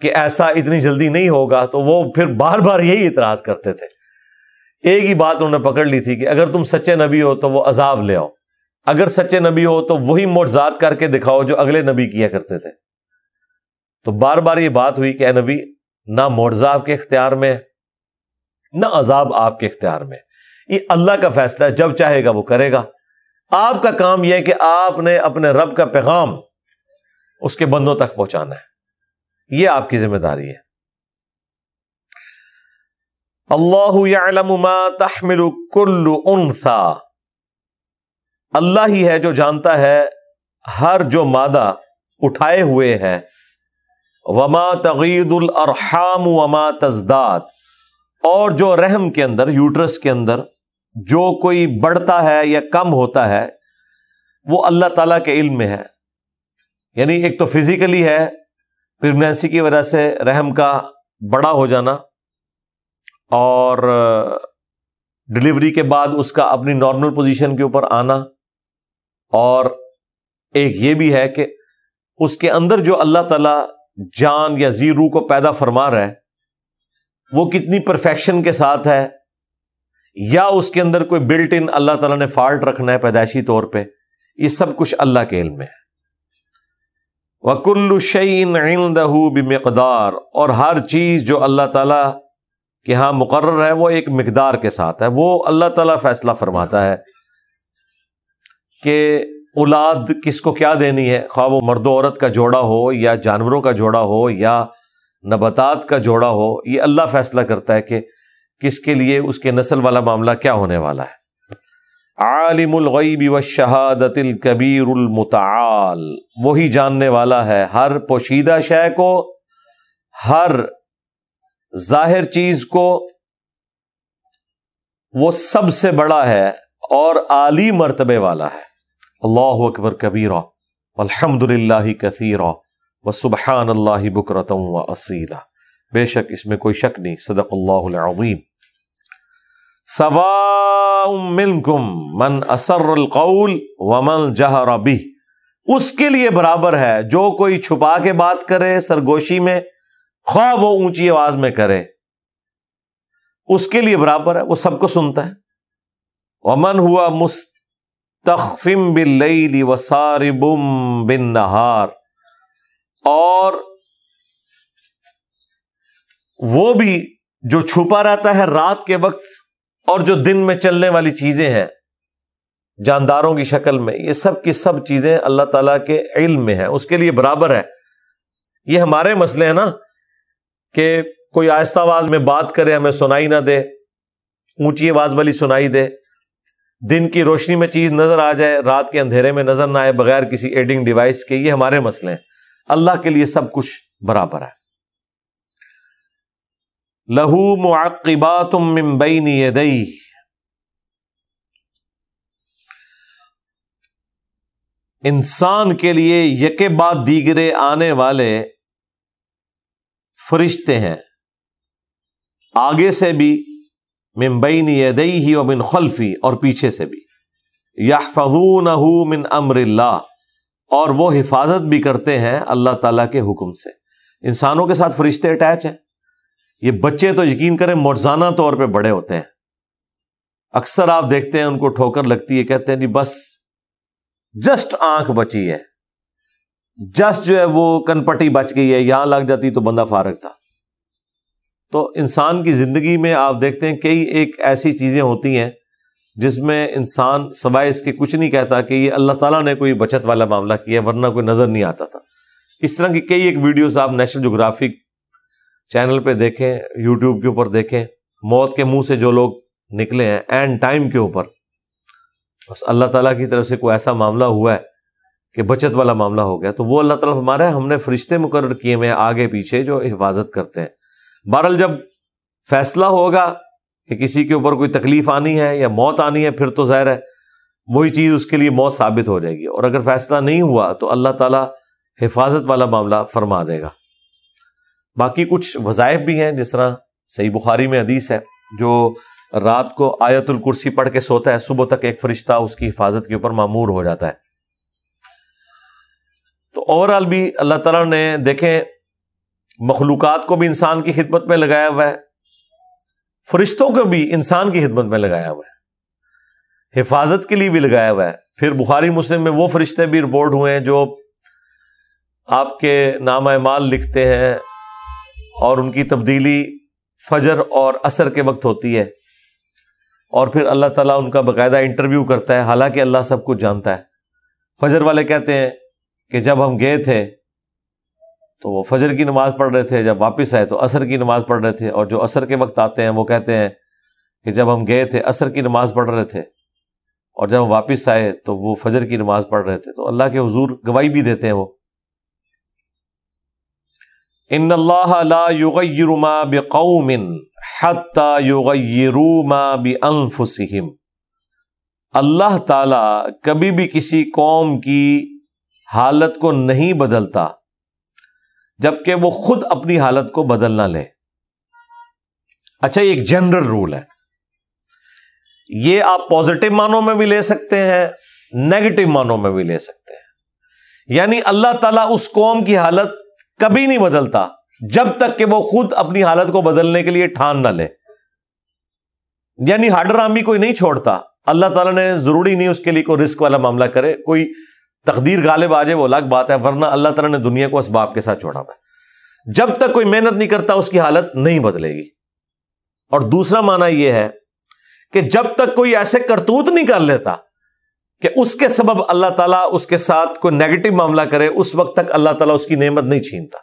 کہ ایسا اتنی جلدی نہیں ہوگا، تو وہ پھر بار بار یہی اعتراض کرتے تھے۔ ایک ہی بات انہوں نے پکڑ لی تھی کہ اگر تم سچے نبی ہو تو وہ عذاب لے آؤ، اگر سچے نبی ہو تو وہی معجزات کر کے دکھاؤ جو اگلے نبی کیا کرتے تھے۔ تو بار بار یہ بات ہوئی کہ اے نبی، نہ معجزہ آپ کے اختیار میں، نہ عذاب آپ کے اختیار میں، یہ اللہ کا فیصلہ ہے، جب چاہے گا وہ کرے گا، آپ کا کام یہ ہے کہ آپ نے اپنے رب کا پیغام اس کے بندوں تک پہنچانا ہے، یہ آپ کی ذمہ داری ہے۔ اللہ یعلم ما تحمل کل انثی، اللہ ہی ہے جو جانتا ہے ہر جو مادہ اٹھائے ہوئے ہے، وما تغید الارحام وما تزداد، اور جو رحم کے اندر، یوٹرس کے اندر جو کوئی بڑھتا ہے یا کم ہوتا ہے وہ اللہ تعالیٰ کے علم میں ہے، یعنی ایک تو فزیکلی ہے، پریگنینسی کی وجہ سے رحم کا بڑا ہو جانا، اور ڈلیوری کے بعد اس کا اپنی نارمل پوزیشن کے اوپر آنا، اور ایک یہ بھی ہے کہ اس کے اندر جو اللہ تعالیٰ جان یا زی روح کو پیدا فرما رہا ہے وہ کتنی پرفیکشن کے ساتھ ہے، یا اس کے اندر کوئی بلٹ ان اللہ تعالیٰ نے فالٹ رکھنا ہے پیدائشی طور پہ، یہ سب کچھ اللہ کے علم میں ہے۔ وَكُلُّ شَيْءٍ عِندَهُ بِمِقْدَارٍ، اور ہر چیز جو اللہ تعالیٰ کہ ہاں مقرر ہے وہ ایک مقدار کے ساتھ ہے، وہ اللہ تعالیٰ فیصلہ فرماتا ہے کہ اولاد کس کو کیا دینی ہے، خواہ وہ مرد و عورت کا جوڑا ہو یا جانوروں کا جوڑا ہو یا نباتات کا جوڑا ہو، یہ اللہ فیصلہ کرتا ہے کہ کس کے لیے اس کے نسل والا معاملہ کیا ہونے والا ہے۔ عالم الغیب والشہادۃ الکبیر المتعال، وہی جاننے والا ہے ہر پوشیدہ شے کو، ہر ظاہر چیز کو، وہ سب سے بڑا ہے اور عالی مرتبے والا ہے۔ اللہ اکبر کبیرا والحمد للہ کثیرا وسبحان اللہ بکرۃ واصیلا، بے شک اس میں کوئی شک نہیں، صدق اللہ العظیم۔ سواء منکم من اسر القول ومن جہر بہ، اس کے لیے برابر ہے جو کوئی چھپا کے بات کرے سرگوشی میں، خواہ وہ اونچی آواز میں کرے، اس کے لیے برابر ہے، وہ سب کو سنتا ہے۔ ومن ہوا مستخفٍ باللیل وسارب بالنہار، اور وہ بھی جو چھپا رہتا ہے رات کے وقت اور جو دن میں چلنے والی چیزیں ہیں جانداروں کی شکل میں، یہ سب کی سب چیزیں اللہ تعالیٰ کے علم میں ہیں، اس کے لیے برابر ہے۔ یہ ہمارے مسئلے ہیں نا کہ کوئی آہستہ آواز میں بات کرے ہمیں سنائی نہ دے، اونچی آواز والی سنائی دے، دن کی روشنی میں چیز نظر آ جائے، رات کے اندھیرے میں نظر نہ آئے بغیر کسی ایڈنگ ڈیوائس کے، یہ ہمارے مسئلے ہیں۔ اللہ کے لیے سب کچھ برابر ہے۔ لَهُ مُعَقِّبَاتٌ مِّن بَيْنِ يَدَيْهِ، انسان کے لیے یکے بعد دیگرے آنے والے فرشتے ہیں، آگے سے بھی، من بین یدیہ ومن خلفی، اور پیچھے سے بھی، یحفظونہ من امر اللہ، اور وہ حفاظت بھی کرتے ہیں اللہ تعالیٰ کے حکم سے۔ انسانوں کے ساتھ فرشتے اٹیچ ہیں۔ یہ بچے تو یقین کریں معجزانہ طور پہ بڑے ہوتے ہیں، اکثر آپ دیکھتے ہیں ان کو ٹھوکر لگتی ہے، کہتے ہیں جی بس جسٹ آنکھ بچی ہے، جسٹ جو ہے وہ کن پٹی بچ گئی ہے، یہاں لگ جاتی تو بندہ فارغ تھا۔ تو انسان کی زندگی میں آپ دیکھتے ہیں کئی ایک ایسی چیزیں ہوتی ہیں جس میں انسان سوائے اس کے کچھ نہیں کہتا کہ یہ اللہ تعالیٰ نے کوئی بچت والا معاملہ کیا، ورنہ کوئی نظر نہیں آتا تھا۔ اس طرح کی کئی ایک ویڈیوز آپ نیشنل جغرافک چینل پہ دیکھیں، یوٹیوب کے اوپر دیکھیں، موت کے منہ سے جو لوگ نکلے ہیں اینڈ ٹائم کے اوپر، بس اللہ تعالیٰ کی طرف سے کوئی ایسا معاملہ ہوا ہے کہ بچت والا معاملہ ہو گیا، تو وہ اللہ تعالیٰ ہمارے ہم نے فرشتے مقرر کیے ہوئے آگے پیچھے جو حفاظت کرتے ہیں۔ بہرحال جب فیصلہ ہوگا کہ کسی کے اوپر کوئی تکلیف آنی ہے یا موت آنی ہے، پھر تو ظاہر ہے وہی چیز اس کے لیے موت ثابت ہو جائے گی، اور اگر فیصلہ نہیں ہوا تو اللہ تعالیٰ حفاظت والا معاملہ فرما دے گا۔ باقی کچھ وظائف بھی ہیں، جس طرح صحیح بخاری میں حدیث ہے، جو رات کو آیت الکرسی پڑھ کے سوتا ہے، صبح تک ایک فرشتہ اس کی حفاظت کے اوپر مامور ہو جاتا ہے۔ تو اوورآل بھی اللہ تعالیٰ نے دیکھیں مخلوقات کو بھی انسان کی خدمت میں لگایا ہوا ہے، فرشتوں کو بھی انسان کی خدمت میں لگایا ہوا ہے، حفاظت کے لیے بھی لگایا ہوا ہے۔ پھر بخاری مسلم میں وہ فرشتے بھی رپورٹ ہوئے ہیں جو آپ کے نامہ اعمال لکھتے ہیں، اور ان کی تبدیلی فجر اور عصر کے وقت ہوتی ہے، اور پھر اللہ تعالیٰ ان کا باقاعدہ انٹرویو کرتا ہے، حالانکہ اللہ سب کچھ جانتا ہے۔ فجر والے کہتے ہیں کہ جب ہم گئے تھے تو وہ فجر کی نماز پڑھ رہے تھے، جب واپس آئے تو عصر کی نماز پڑھ رہے تھے، اور جو عصر کے وقت آتے ہیں وہ کہتے ہیں کہ جب ہم گئے تھے عصر کی نماز پڑھ رہے تھے، اور جب ہم واپس آئے تو وہ فجر کی نماز پڑھ رہے تھے۔ تو اللہ کے حضور گواہی بھی دیتے ہیں وہ۔ ان اللہ لا یغیر ما بقوم حتی یغیروا ما بانفسہم، اللہ تعالی کبھی بھی کسی قوم کی حالت کو نہیں بدلتا جبکہ وہ خود اپنی حالت کو بدل نہ لے۔ اچھا، یہ ایک جنرل رول ہے، یہ آپ پازیٹو معنوں میں بھی لے سکتے ہیں، نیگیٹو معنوں میں بھی لے سکتے ہیں۔ یعنی اللہ تعالیٰ اس قوم کی حالت کبھی نہیں بدلتا جب تک کہ وہ خود اپنی حالت کو بدلنے کے لیے ٹھان نہ لے۔ یعنی ہارڈ رامی کوئی نہیں چھوڑتا، اللہ تعالیٰ نے ضروری نہیں اس کے لیے کوئی رزق والا معاملہ کرے، کوئی تقدیر غالب آ جائے وہ الگ بات ہے، ورنہ اللہ تعالیٰ نے دنیا کو اسباب کے ساتھ چھوڑا ہوا ہے۔ جب تک کوئی محنت نہیں کرتا اس کی حالت نہیں بدلے گی۔ اور دوسرا معنی یہ ہے کہ جب تک کوئی ایسے کرتوت نہیں کر لیتا کہ اس کے سبب اللہ تعالیٰ اس کے ساتھ کوئی نیگیٹو معاملہ کرے، اس وقت تک اللہ تعالیٰ اس کی نعمت نہیں چھینتا۔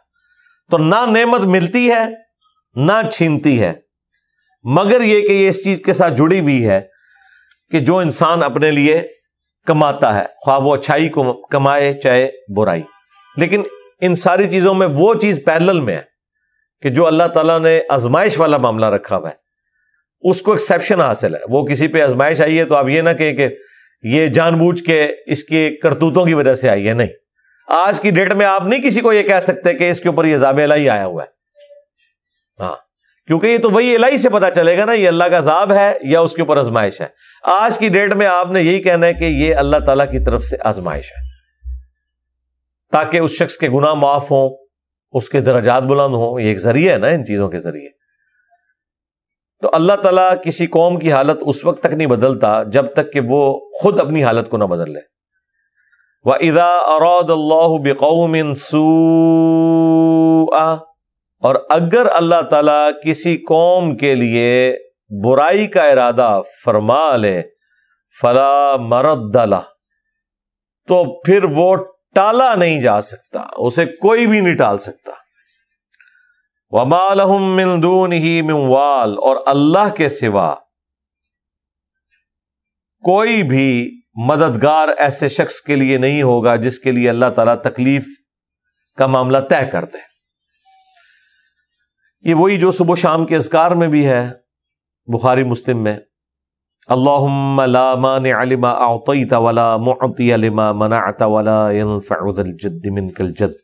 تو نہ نعمت ملتی ہے نہ چھینتی ہے، مگر یہ کہ یہ اس چیز کے ساتھ جڑی ہوئی ہے کہ جو انسان اپنے لیے کماتا ہے، خواہ وہ اچھائی کو کمائے چاہے برائی، لیکن ان ساری چیزوں میں وہ چیز پیرلل میں ہے کہ جو اللہ تعالیٰ نے آزمائش والا معاملہ رکھا ہوا ہے، اس کو ایکسیپشن حاصل ہے۔ وہ کسی پہ آزمائش آئی ہے تو آپ یہ نہ کہیں کہ یہ جان بوجھ کے اس کے کرتوتوں کی وجہ سے آئی ہے، نہیں۔ آج کی ڈیٹ میں آپ نہیں کسی کو یہ کہہ سکتے کہ اس کے اوپر یہ عذاب الہی آیا ہوا ہے، ہاں، کیونکہ یہ تو وہی الہی سے پتا چلے گا نا یہ اللہ کا عذاب ہے یا اس کے اوپر آزمائش ہے۔ آج کی ڈیٹ میں آپ نے یہی کہنا ہے کہ یہ اللہ تعالیٰ کی طرف سے آزمائش ہے، تاکہ اس شخص کے گناہ معاف ہوں، اس کے درجات بلند ہوں۔ یہ ایک ذریعہ ہے نا ان چیزوں کے ذریعے۔ تو اللہ تعالیٰ کسی قوم کی حالت اس وقت تک نہیں بدلتا جب تک کہ وہ خود اپنی حالت کو نہ بدل لے. وَإِذَا أَرَادَ اللَّهُ بِقَوْمٍ سُوءًا، اور اگر اللہ تعالیٰ کسی قوم کے لیے برائی کا ارادہ فرما لے فَلَا مَرَدَّ لَهُ، تو پھر وہ ٹالا نہیں جا سکتا، اسے کوئی بھی نہیں ٹال سکتا. وَمَا لَهُم مِّن دُونِهِ مِن وَالٍ، اور اللہ کے سوا کوئی بھی مددگار ایسے شخص کے لیے نہیں ہوگا جس کے لیے اللہ تعالیٰ تکلیف کا معاملہ طے کر دے. یہ وہی جو صبح شام کے اذکار میں بھی ہے، بخاری مسلم میں، اللہم لا مانع لما اعطیت ولا معطی لما منعت ولا ينفع ذا الجد منک الجد.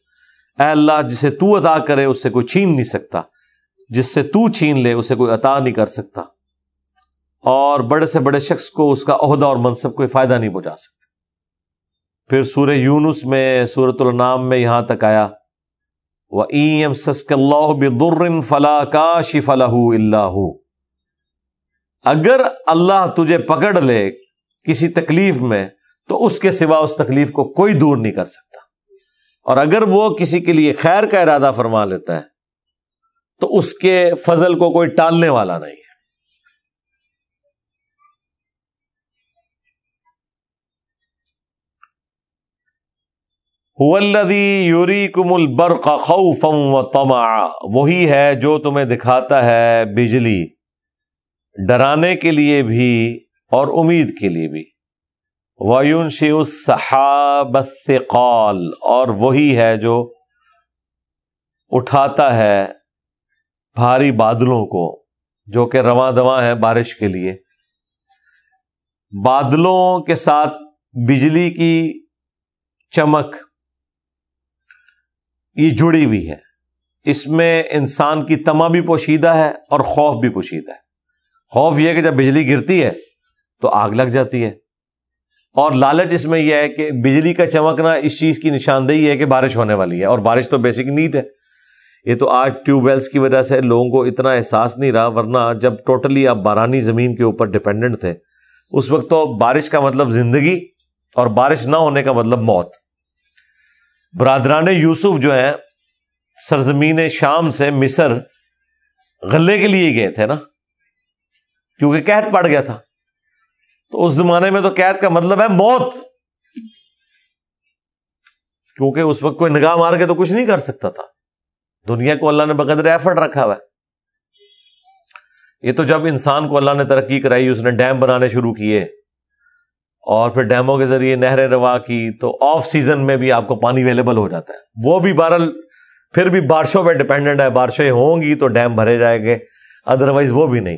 اے اللہ، جسے تو عطا کرے اس سے کوئی چھین نہیں سکتا، جس سے تو چھین لے اسے کوئی عطا نہیں کر سکتا، اور بڑے سے بڑے شخص کو اس کا عہدہ اور منصب کوئی فائدہ نہیں پہنچا سکتا. پھر سورہ یونس میں، سورۃ الانعام میں یہاں تک آیا وَإِن يَمْسَسْكَ اللَّهُ بِضُرٍّ فَلَا كَاشِفَ لَهُ إِلَّا هُوَ، اگر اللہ تجھے پکڑ لے کسی تکلیف میں تو اس کے سوا اس تکلیف کو کوئی دور نہیں کر سکتا، اور اگر وہ کسی کے لیے خیر کا ارادہ فرما لیتا ہے تو اس کے فضل کو کوئی ٹالنے والا نہیں ہے. هُوَ الَّذِي يُرِيكُمُ الْبَرْقَ خَوْفًا وَطَمَعًا، وہی ہے جو تمہیں دکھاتا ہے بجلی، ڈرانے کے لیے بھی اور امید کے لیے بھی. وَيُنشِئُ السَّحَابَ الثِّقَالَ، اور وہی ہے جو اٹھاتا ہے بھاری بادلوں کو جو کہ رواں دواں ہیں بارش کے لیے. بادلوں کے ساتھ بجلی کی چمک یہ جڑی ہوئی ہے، اس میں انسان کی طمع بھی پوشیدہ ہے اور خوف بھی پوشیدہ ہے. خوف یہ ہے کہ جب بجلی گرتی ہے تو آگ لگ جاتی ہے، اور لالچ اس میں یہ ہے کہ بجلی کا چمکنا اس چیز کی نشاندہی ہے کہ بارش ہونے والی ہے، اور بارش تو بیسک نیڈ ہے. یہ تو آج ٹیوب ویلز کی وجہ سے لوگوں کو اتنا احساس نہیں رہا، ورنہ جب ٹوٹلی آپ بارانی زمین کے اوپر ڈیپینڈنٹ تھے اس وقت تو بارش کا مطلب زندگی اور بارش نہ ہونے کا مطلب موت. برادران یوسف جو ہیں سرزمین شام سے مصر غلے کے لیے گئے تھے نا، کیونکہ قحط پڑ گیا تھا. تو اس زمانے میں تو قحط کا مطلب ہے موت، کیونکہ اس وقت کوئی نگاہ مار کے تو کچھ نہیں کر سکتا تھا. دنیا کو اللہ نے بقدر ایفرٹ رکھا ہوا ہے. یہ تو جب انسان کو اللہ نے ترقی کرائی، اس نے ڈیم بنانے شروع کیے اور پھر ڈیموں کے ذریعے نہریں روا کی، تو آف سیزن میں بھی آپ کو پانی اویلیبل ہو جاتا ہے. وہ بھی بہرحال پھر بھی بارشوں پہ ڈیپینڈنٹ ہے، بارشیں ہوں گی تو ڈیم بھرے جائیں گے، ادروائز وہ بھی نہیں.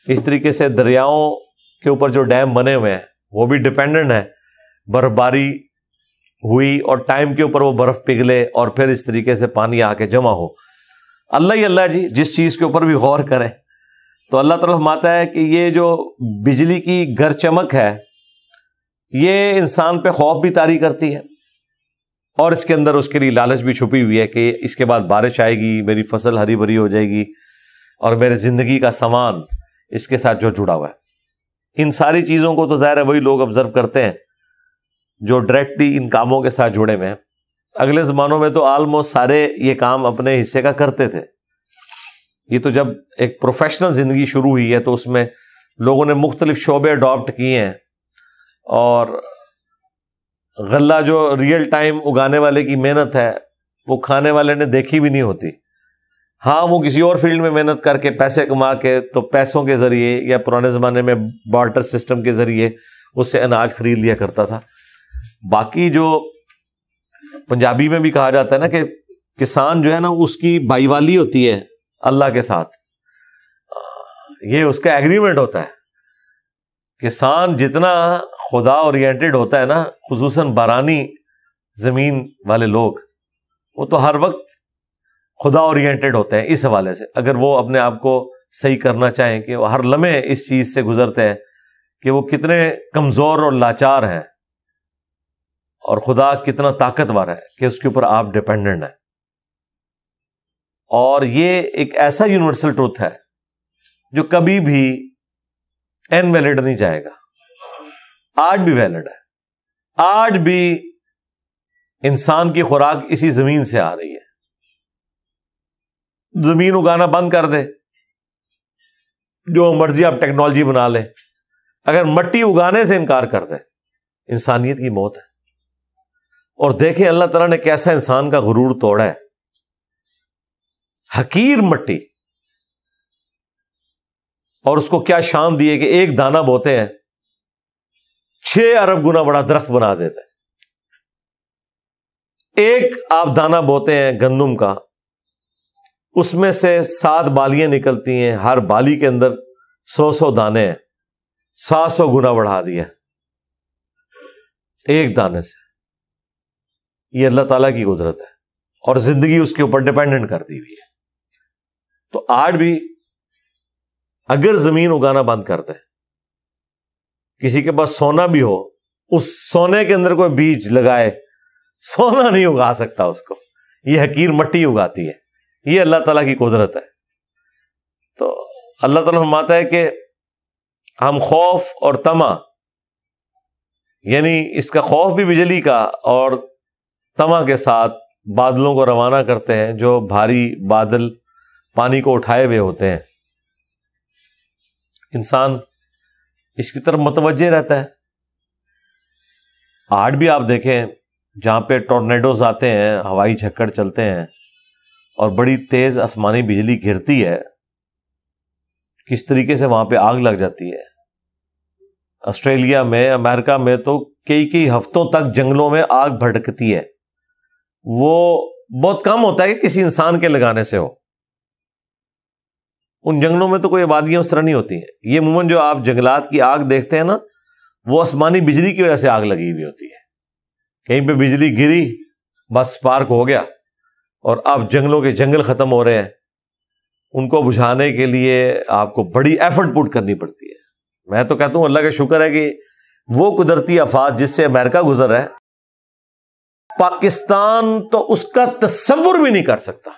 اس طریقے سے دریاؤں کے اوپر جو ڈیم بنے ہوئے ہیں وہ بھی ڈیپینڈنٹ ہے، برف باری ہوئی اور ٹائم کے اوپر وہ برف پگھلے اور پھر اس طریقے سے پانی آ کے جمع ہو. اللہ ہی اللہ جی جس چیز کے اوپر بھی غور کریں. تو اللہ تعالیٰ فرماتا ہے کہ یہ جو بجلی کی گر چمک ہے یہ انسان پہ خوف بھی طاری کرتی ہے، اور اس کے اندر اس کے لیے لالچ بھی چھپی ہوئی ہے کہ اس کے بعد بارش آئے گی، میری فصل ہری بھری ہو جائے گی اور میرے زندگی کا سامان اس کے ساتھ جو جڑا ہوا ہے. ان ساری چیزوں کو تو ظاہر ہے وہی لوگ آبزرو کرتے ہیں جو ڈائریکٹلی ان کاموں کے ساتھ جڑے ہوئے ہیں. اگلے زمانوں میں تو آلموسٹ سارے یہ کام اپنے حصے کا کرتے تھے. یہ تو جب ایک پروفیشنل زندگی شروع ہوئی ہے تو اس میں لوگوں نے مختلف شعبے اڈاپٹ کیے ہیں، اور غلہ جو ریئل ٹائم اگانے والے کی محنت ہے وہ کھانے والے نے دیکھی بھی نہیں ہوتی. ہاں وہ کسی اور فیلڈ میں محنت کر کے پیسے کما کے تو پیسوں کے ذریعے یا پرانے زمانے میں بارٹر سسٹم کے ذریعے اس سے اناج خرید لیا کرتا تھا. باقی جو پنجابی میں بھی کہا جاتا ہے نا کہ کسان جو ہے نا اس کی بائی والی ہوتی ہے اللہ کے ساتھ، یہ اس کا ایگریمنٹ ہوتا ہے. کسان جتنا خدا اورینٹڈ ہوتا ہے نا، خصوصاً بارانی زمین والے لوگ، وہ تو ہر وقت خدا اورینٹڈ ہوتے ہیں. اس حوالے سے اگر وہ اپنے آپ کو صحیح کرنا چاہیں کہ وہ ہر لمحے اس چیز سے گزرتے ہیں کہ وہ کتنے کمزور اور لاچار ہیں اور خدا کتنا طاقتور ہے کہ اس کے اوپر آپ ڈیپینڈنٹ ہیں. اور یہ ایک ایسا یونیورسل ٹروتھ ہے جو کبھی بھی انویلڈ نہیں جائے گا، آج بھی ویلڈ ہے. آج بھی انسان کی خوراک اسی زمین سے آ رہی ہے. زمین اگانا بند کر دے، جو مرضی آپ ٹیکنالوجی بنا لے، اگر مٹی اگانے سے انکار کر دے، انسانیت کی موت ہے. اور دیکھیں اللہ تعالیٰ نے کیسا انسان کا غرور توڑا ہے. حقیر مٹی، اور اس کو کیا شان دی ہے کہ ایک دانہ بوتے ہیں 6 ارب گنا بڑا درخت بنا دیتے ہیں. ایک آپ دانہ بوتے ہیں گندم کا، اس میں سے 7 بالیاں نکلتی ہیں، ہر بالی کے اندر 100 دانے ہیں، 700 گنا بڑھا دیا ایک دانے سے. یہ اللہ تعالیٰ کی قدرت ہے، اور زندگی اس کے اوپر ڈیپینڈنٹ کر دی ہوئی ہے. تو آج بھی اگر زمین اگانا بند کر دے، کسی کے پاس سونا بھی ہو، اس سونے کے اندر کوئی بیج لگائے، سونا نہیں اگا سکتا اس کو. یہ حقیر مٹی اگاتی ہے. یہ اللہ تعالیٰ کی قدرت ہے. تو اللہ تعالیٰ فرماتا ہے کہ ہم خوف اور طمع، یعنی اس کا خوف بھی بجلی کا اور طمع کے ساتھ بادلوں کو روانہ کرتے ہیں، جو بھاری بادل پانی کو اٹھائے ہوئے ہوتے ہیں. انسان اس کی طرف متوجہ رہتا ہے. آج بھی آپ دیکھیں جہاں پہ ٹورنیڈوز آتے ہیں، ہوائی جھکڑ چلتے ہیں اور بڑی تیز آسمانی بجلی گرتی ہے، کس طریقے سے وہاں پہ آگ لگ جاتی ہے. آسٹریلیا میں، امریکہ میں تو کئی ہفتوں تک جنگلوں میں آگ بھڑکتی ہے. وہ بہت کم ہوتا ہے کہ کسی انسان کے لگانے سے ہو. ان جنگلوں میں تو کوئی آبادیاں اس طرح نہیں ہوتی ہیں. یہ عموماً جو آپ جنگلات کی آگ دیکھتے ہیں نا، وہ آسمانی بجلی کی وجہ سے آگ لگی ہوئی ہوتی ہے. کہیں پہ بجلی گری، بس سپارک ہو گیا، اور اب جنگلوں کے جنگل ختم ہو رہے ہیں. ان کو بجھانے کے لیے آپ کو بڑی ایفرٹ پٹ کرنی پڑتی ہے. میں تو کہتا ہوں اللہ کا شکر ہے کہ وہ قدرتی آفات جس سے امریکہ گزر رہا ہے، پاکستان تو اس کا تصور بھی نہیں کر سکتا.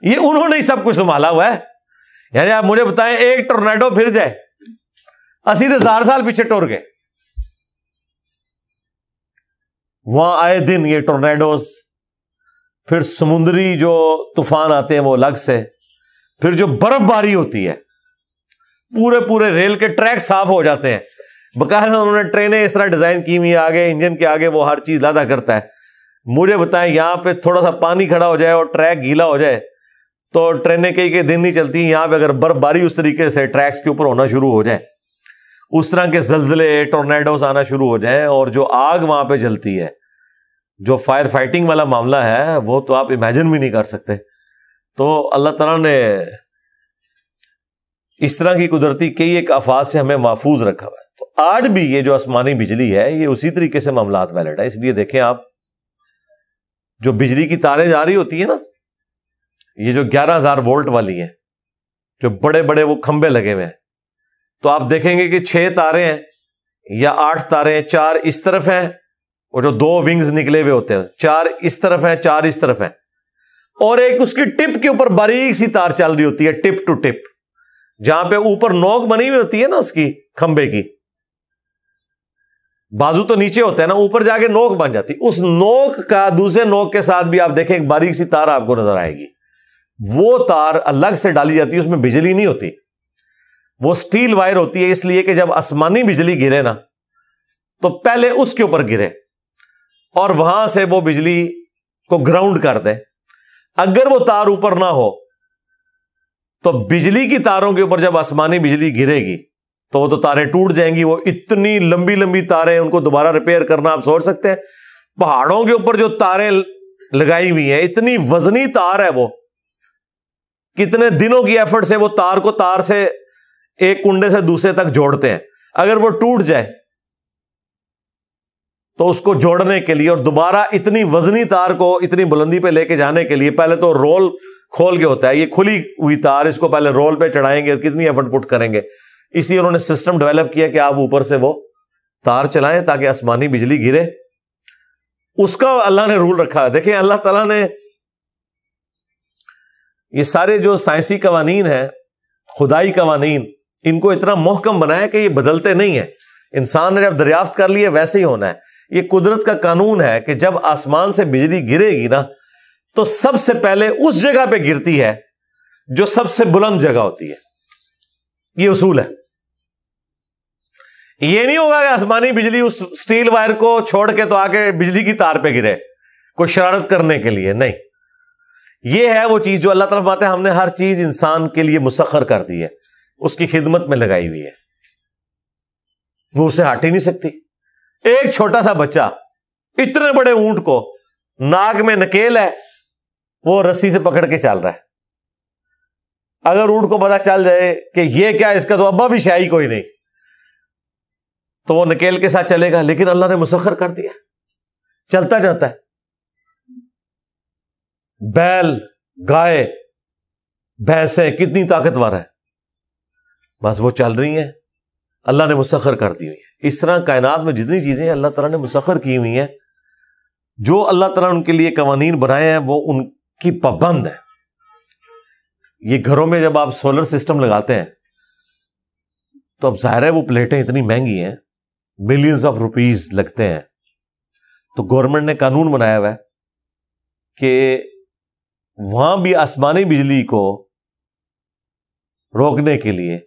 یہ انہوں نے ہی سب کچھ سنبھالا ہوا ہے. یعنی آپ مجھے بتائیں ایک ٹورنیڈو پھر جائے، 80,000 سال پیچھے ٹور گئے. وہاں آئے دن یہ ٹورنیڈوز، پھر سمندری جو طوفان آتے ہیں وہ الگ سے، پھر جو برف باری ہوتی ہے، پورے ریل کے ٹریک صاف ہو جاتے ہیں. باقاعدہ انہوں نے ٹرینیں اس طرح ڈیزائن کی ہوئی، آگے انجن کے آگے وہ ہر چیز لادا کرتا ہے. مجھے بتائیں یہاں پہ تھوڑا سا پانی کھڑا ہو جائے اور ٹریک گیلا ہو جائے تو ٹرینیں کئی دن نہیں چلتی. یہاں پہ اگر برف باری اس طریقے سے ٹریکس کے اوپر ہونا شروع ہو جائے، اس طرح کے زلزلے، ٹورنیڈوز آنا شروع ہو جائیں، اور جو آگ وہاں پہ جلتی ہے، جو فائر فائٹنگ والا معاملہ ہے، وہ تو آپ امیجن بھی نہیں کر سکتے. تو اللہ تعالیٰ نے اس طرح کی قدرتی کئی ایک آفات سے ہمیں محفوظ رکھا ہوا ہے. تو آج بھی یہ جو آسمانی بجلی ہے، یہ اسی طریقے سے معاملات ویلڈ ہے. اس لیے دیکھیں آپ، جو بجلی کی تاریں جا رہی ہوتی ہیں نا، یہ جو 11,000 وولٹ والی ہیں، جو بڑے وہ کھمبے لگے ہوئے ہیں، تو آپ دیکھیں گے کہ 6 تارے ہیں یا 8 تارے ہیں. 4 اس طرف ہیں، وہ جو 2 ونگز نکلے ہوئے ہوتے ہیں، 4 اس طرف ہیں، 4 اس طرف ہیں، اور ایک اس کی ٹپ کے اوپر باریک سی تار چل رہی ہوتی ہے، ٹپ ٹو ٹپ، جہاں پہ اوپر نوک بنی ہوئی ہوتی ہے نا اس کی، کھمبے کی بازو تو نیچے ہوتا ہے نا، اوپر جا کے نوک بن جاتی. اس نوک کا دوسرے نوک کے ساتھ بھی آپ دیکھیں ایک باریک سی تار آپ کو نظر آئے گی. وہ تار الگ سے ڈالی جاتی ہے، اس میں بجلی نہیں ہوتی، وہ سٹیل وائر ہوتی ہے. اس لیے کہ جب آسمانی بجلی گرے نا، تو پہلے اس کے اوپر گرے اور وہاں سے وہ بجلی کو گراؤنڈ کر دے. اگر وہ تار اوپر نہ ہو تو بجلی کی تاروں کے اوپر جب آسمانی بجلی گرے گی تو وہ تو تاریں ٹوٹ جائیں گی. وہ اتنی لمبی تاریں، ان کو دوبارہ ریپیئر کرنا آپ سوچ سکتے ہیں. پہاڑوں کے اوپر جو تاریں لگائی ہوئی ہیں، اتنی وزنی تار ہے، وہ کتنے دنوں کی ایفرٹ سے وہ تار سے ایک کنڈے سے دوسرے تک جوڑتے ہیں. اگر وہ ٹوٹ جائے تو اس کو جوڑنے کے لیے اور دوبارہ اتنی وزنی تار کو اتنی بلندی پہ لے کے جانے کے لیے پہلے تو رول کھول کے ہوتا ہے. یہ کھلی ہوئی تار، اس کو پہلے رول پہ چڑھائیں گے اور کتنی ایفرٹ پٹ کریں گے. اس لیے انہوں نے سسٹم ڈیولپ کیا کہ آپ اوپر سے وہ تار چلائیں تاکہ آسمانی بجلی گرے. اس کا اللہ نے رول رکھا ہے. دیکھیں اللہ تعالیٰ نے یہ سارے جو سائنسی قوانین ہیں، خدائی قوانین ان کو اتنا محکم بنایا کہ یہ بدلتے نہیں ہیں. انسان نے جب دریافت کر لیا ویسے ہی ہونا ہے. یہ قدرت کا قانون ہے کہ جب آسمان سے بجلی گرے گی نا تو سب سے پہلے اس جگہ پہ گرتی ہے جو سب سے بلند جگہ ہوتی ہے. یہ اصول ہے. یہ نہیں ہوگا کہ آسمانی بجلی اس سٹیل وائر کو چھوڑ کے تو آگے بجلی کی تار پہ گرے کوئی شرارت کرنے کے لیے. نہیں, یہ ہے وہ چیز جو اللہ تعالیٰ فرماتے ہیں ہم نے ہر چیز انسان کے لیے مسخر کر دی ہے, اس کی خدمت میں لگائی ہوئی ہے, وہ اسے ہٹ ہی نہیں سکتی. ایک چھوٹا سا بچہ اتنے بڑے اونٹ کو ناک میں نکیل ہے وہ رسی سے پکڑ کے چل رہا ہے. اگر اونٹ کو پتا چل جائے کہ یہ کیا, اس کا تو ابا بھی شاہی کوئی نہیں, تو وہ نکیل کے ساتھ چلے گا. لیکن اللہ نے مسخر کر دیا, چلتا جاتا ہے. بیل, گائے, بھینسیں کتنی طاقتور ہے, بس وہ چل رہی ہیں, اللہ نے مسخر کر دی ہوئی ہے. اس طرح کائنات میں جتنی چیزیں اللہ تعالیٰ نے مسخر کی ہوئی ہیں, جو اللہ تعالیٰ نے ان کے لیے قوانین بنائے ہیں وہ ان کی پابند ہے. یہ گھروں میں جب آپ سولر سسٹم لگاتے ہیں تو اب ظاہر ہے وہ پلیٹیں اتنی مہنگی ہیں, ملینز آف روپیز لگتے ہیں, تو گورنمنٹ نے قانون بنایا ہوا ہے کہ وہاں بھی آسمانی بجلی کو روکنے کے لیے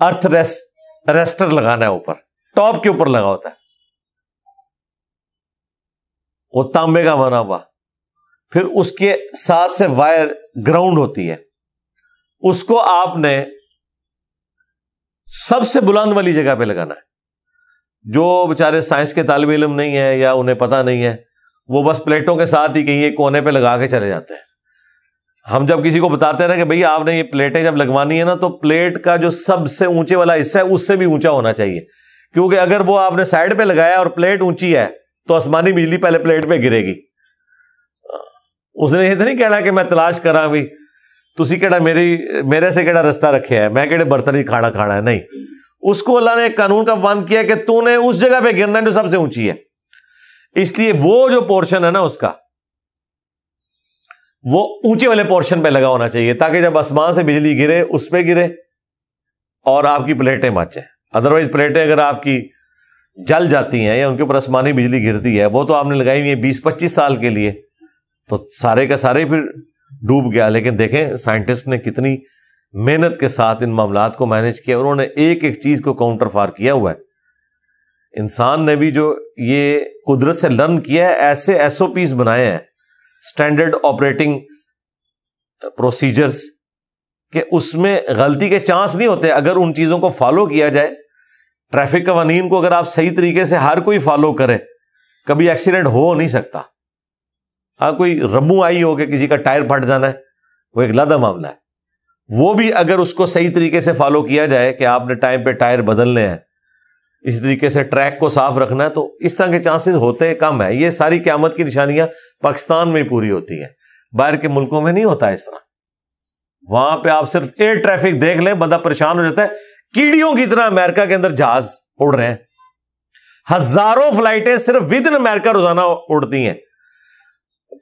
ارتھ ریسٹر لگانا ہے, اوپر ٹاپ کے اوپر لگا ہوتا ہے, وہ تانبے کا بنا ہوا. پھر اس کے ساتھ سے وائر گراؤنڈ ہوتی ہے, اس کو آپ نے سب سے بلند والی جگہ پہ لگانا ہے. جو بیچارے سائنس کے طالب علم نہیں ہے یا انہیں پتہ نہیں ہے, وہ بس پلیٹوں کے ساتھ ہی کہیں ایک کونے پہ لگا کے چلے جاتے ہیں. ہم جب کسی کو بتاتے رہے کہ بھئی آپ نے یہ پلیٹیں جب لگوانی ہے نا تو پلیٹ کا جو سب سے اونچے والا حصہ ہے اس سے بھی اونچا ہونا چاہیے, کیونکہ اگر وہ آپ نے سائڈ پہ لگایا اور پلیٹ اونچی ہے تو آسمانی بجلی پہلے پلیٹ پہ گرے گی. اس نے یہ تو نہیں کہنا کہ میں تلاش کراں بھی تسی کہڑا میرے سے کہڑا رستہ رکھے ہے, میں کہڑے برتن ہی کھانا ہے. نہیں, اس کو اللہ نے ایک قانون کا بند کیا کہ تو نے اس جگہ پہ گرنا ہے جو سب سے اونچی ہے. اس لیے وہ جو پورشن ہے نا اس کا, وہ اونچے والے پورشن پہ لگا ہونا چاہیے تاکہ جب آسمان سے بجلی گرے اس پہ گرے اور آپ کی پلیٹیں بچیں. ادروائز پلیٹیں اگر آپ کی جل جاتی ہیں یا ان کے اوپر آسمانی بجلی گرتی ہے, وہ تو آپ نے لگائی ہوئی ہے 20-25 سال کے لیے, تو سارے کا سارے پھر ڈوب گیا. لیکن دیکھیں سائنٹسٹ نے کتنی محنت کے ساتھ ان معاملات کو مینج کیا, انہوں نے ایک ایک چیز کو کاؤنٹر فار کیا ہوا ہے. انسان نے بھی جو یہ قدرت سے لرن کیا ہے, ایسے SOPs بنائے ہیں, اسٹینڈرڈ آپریٹنگ پروسیجرز, کہ اس میں غلطی کے چانس نہیں ہوتے اگر ان چیزوں کو فالو کیا جائے. ٹریفک قوانین کو اگر آپ صحیح طریقے سے ہر کوئی فالو کرے, کبھی ایکسیڈنٹ ہو نہیں سکتا. ہاں کوئی ربو آئی ہو کہ کسی کا ٹائر پھٹ جانا ہے, وہ ایک علیحدہ معاملہ ہے. وہ بھی اگر اس کو صحیح طریقے سے فالو کیا جائے کہ آپ نے ٹائم پہ ٹائر بدلنے ہیں, اس طریقے سے ٹریک کو صاف رکھنا ہے, تو اس طرح کے چانسز ہوتے کم ہے. یہ ساری قیامت کی نشانیاں پاکستان میں پوری ہوتی ہیں, باہر کے ملکوں میں نہیں ہوتا اس طرح. وہاں پہ آپ صرف ایئر ٹریفک دیکھ لیں, بندہ پریشان ہو جاتا ہے. کیڑیوں کی طرح امریکہ کے اندر جہاز اڑ رہے ہیں, ہزاروں فلائٹیں صرف ود ان امریکہ روزانہ اڑتی ہیں.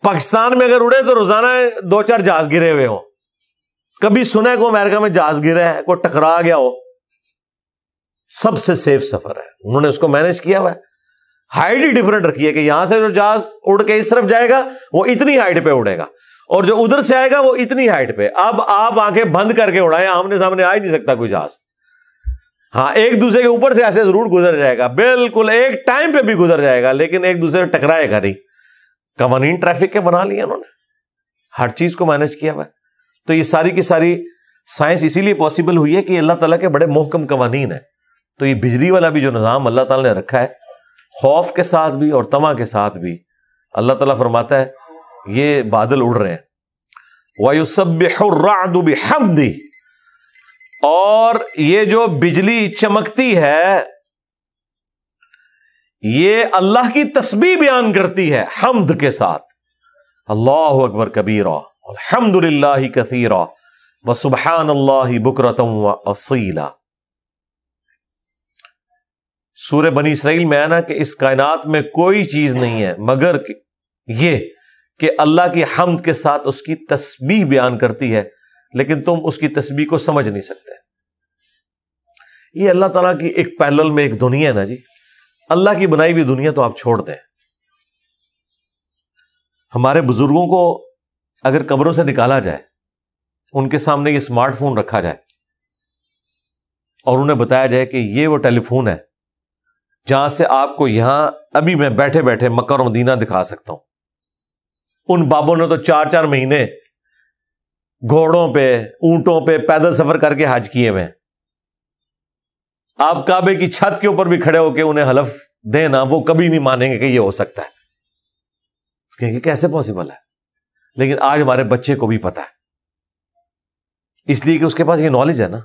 پاکستان میں اگر اڑے تو روزانہ 2-4 جہاز گرے ہوئے ہوں. کبھی سنا کو امریکہ میں جہاز گرا ہے, کوئی ٹکرا گیا ہو. سب سے سیف سفر ہے, انہوں نے اس کو مینج کیا ہوا ہے. ہائٹ ہی ڈفرنٹ رکھی ہے کہ یہاں سے جو جہاز اڑ کے اس طرف جائے گا وہ اتنی ہائٹ پہ اڑے گا, اور جو ادھر سے آئے گا وہ اتنی ہائٹ پہ. اب آپ آنکھیں بند کر کے اڑائیں, آمنے سامنے آ ہی نہیں سکتا کوئی جہاز. ہاں ایک دوسرے کے اوپر سے ایسے ضرور گزر جائے گا, بالکل ایک ٹائم پہ بھی گزر جائے گا, لیکن ایک دوسرے سے ٹکرائے گا نہیں. قوانین ٹریفک کے بنا لیے انہوں نے, ہر چیز کو مینج کیا ہوا ہے. تو یہ ساری کی ساری سائنس اسی لیے پاسبل ہوئی ہے کہ اللہ تعالیٰ کے بڑے محکم قوانین ہیں. تو یہ بجلی والا بھی جو نظام اللہ تعالیٰ نے رکھا ہے, خوف کے ساتھ بھی اور طمع کے ساتھ بھی, اللہ تعالیٰ فرماتا ہے یہ بادل اڑ رہے ہیں. وَيُسَبِّحُ الرَّعْدُ بِحَمْدِهِ, اور یہ جو بجلی چمکتی ہے یہ اللہ کی تسبیح بیان کرتی ہے حمد کے ساتھ. اللہ اکبر کبیرا الحمد للہ کثیرا وسبحان اللہ بکرۃ واصیلا. سورہ بنی اسرائیل میں ہے نا کہ اس کائنات میں کوئی چیز نہیں ہے مگر یہ کہ اللہ کی حمد کے ساتھ اس کی تسبیح بیان کرتی ہے. لیکن تم اس کی تسبیح کو سمجھ نہیں سکتے. یہ اللہ تعالیٰ کی ایک پیرلل میں ایک دنیا ہے نا جی. اللہ کی بنائی ہوئی دنیا تو آپ چھوڑ دیں. ہمارے بزرگوں کو اگر قبروں سے نکالا جائے, ان کے سامنے یہ اسمارٹ فون رکھا جائے اور انہیں بتایا جائے کہ یہ وہ ٹیلی فون ہے جہاں سے آپ کو یہاں ابھی میں بیٹھے بیٹھے مکہ اور مدینہ دکھا سکتا ہوں. ان بابوں نے تو 4-4 مہینے گھوڑوں پہ, اونٹوں پہ پیدل سفر کر کے حج کیے ہوئے. آپ کعبے کی چھت کے اوپر بھی کھڑے ہو کے انہیں حلف دینا, وہ کبھی نہیں مانیں گے کہ یہ ہو سکتا ہے. کہیں گے کیسے پاسبل ہے؟ لیکن آج ہمارے بچے کو بھی پتا ہے, اس لیے کہ اس کے پاس یہ نالج ہے نا.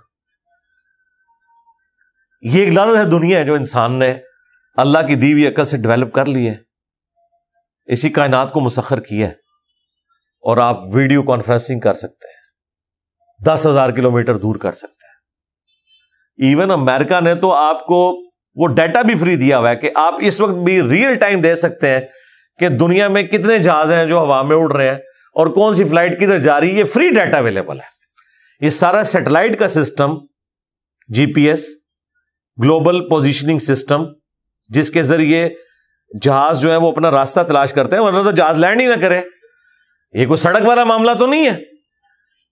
یہ ایک لعنت ہے دنیا ہے جو انسان نے اللہ کی دی ہوئی عقل سے ڈیولپ کر لی ہے, اسی کائنات کو مسخر کیا ہے. اور آپ ویڈیو کانفرنسنگ کر سکتے ہیں, 10,000 کلومیٹر دور کر سکتے ہیں. ایون امریکہ نے تو آپ کو وہ ڈیٹا بھی فری دیا ہوا ہے کہ آپ اس وقت بھی ریئل ٹائم دے سکتے ہیں کہ دنیا میں کتنے جہاز ہیں جو ہوا میں اڑ رہے ہیں اور کون سی فلائٹ کدھر جا رہی ہے. یہ فری ڈیٹا اویلیبل ہے. یہ سارا سیٹلائٹ کا system, G P S, global positioning system, جس کے ذریعے جہاز جو ہے وہ اپنا راستہ تلاش کرتے ہیں, ورنہ تو جہاز لینڈ ہی نہ کرے. یہ کوئی سڑک والا معاملہ تو نہیں ہے.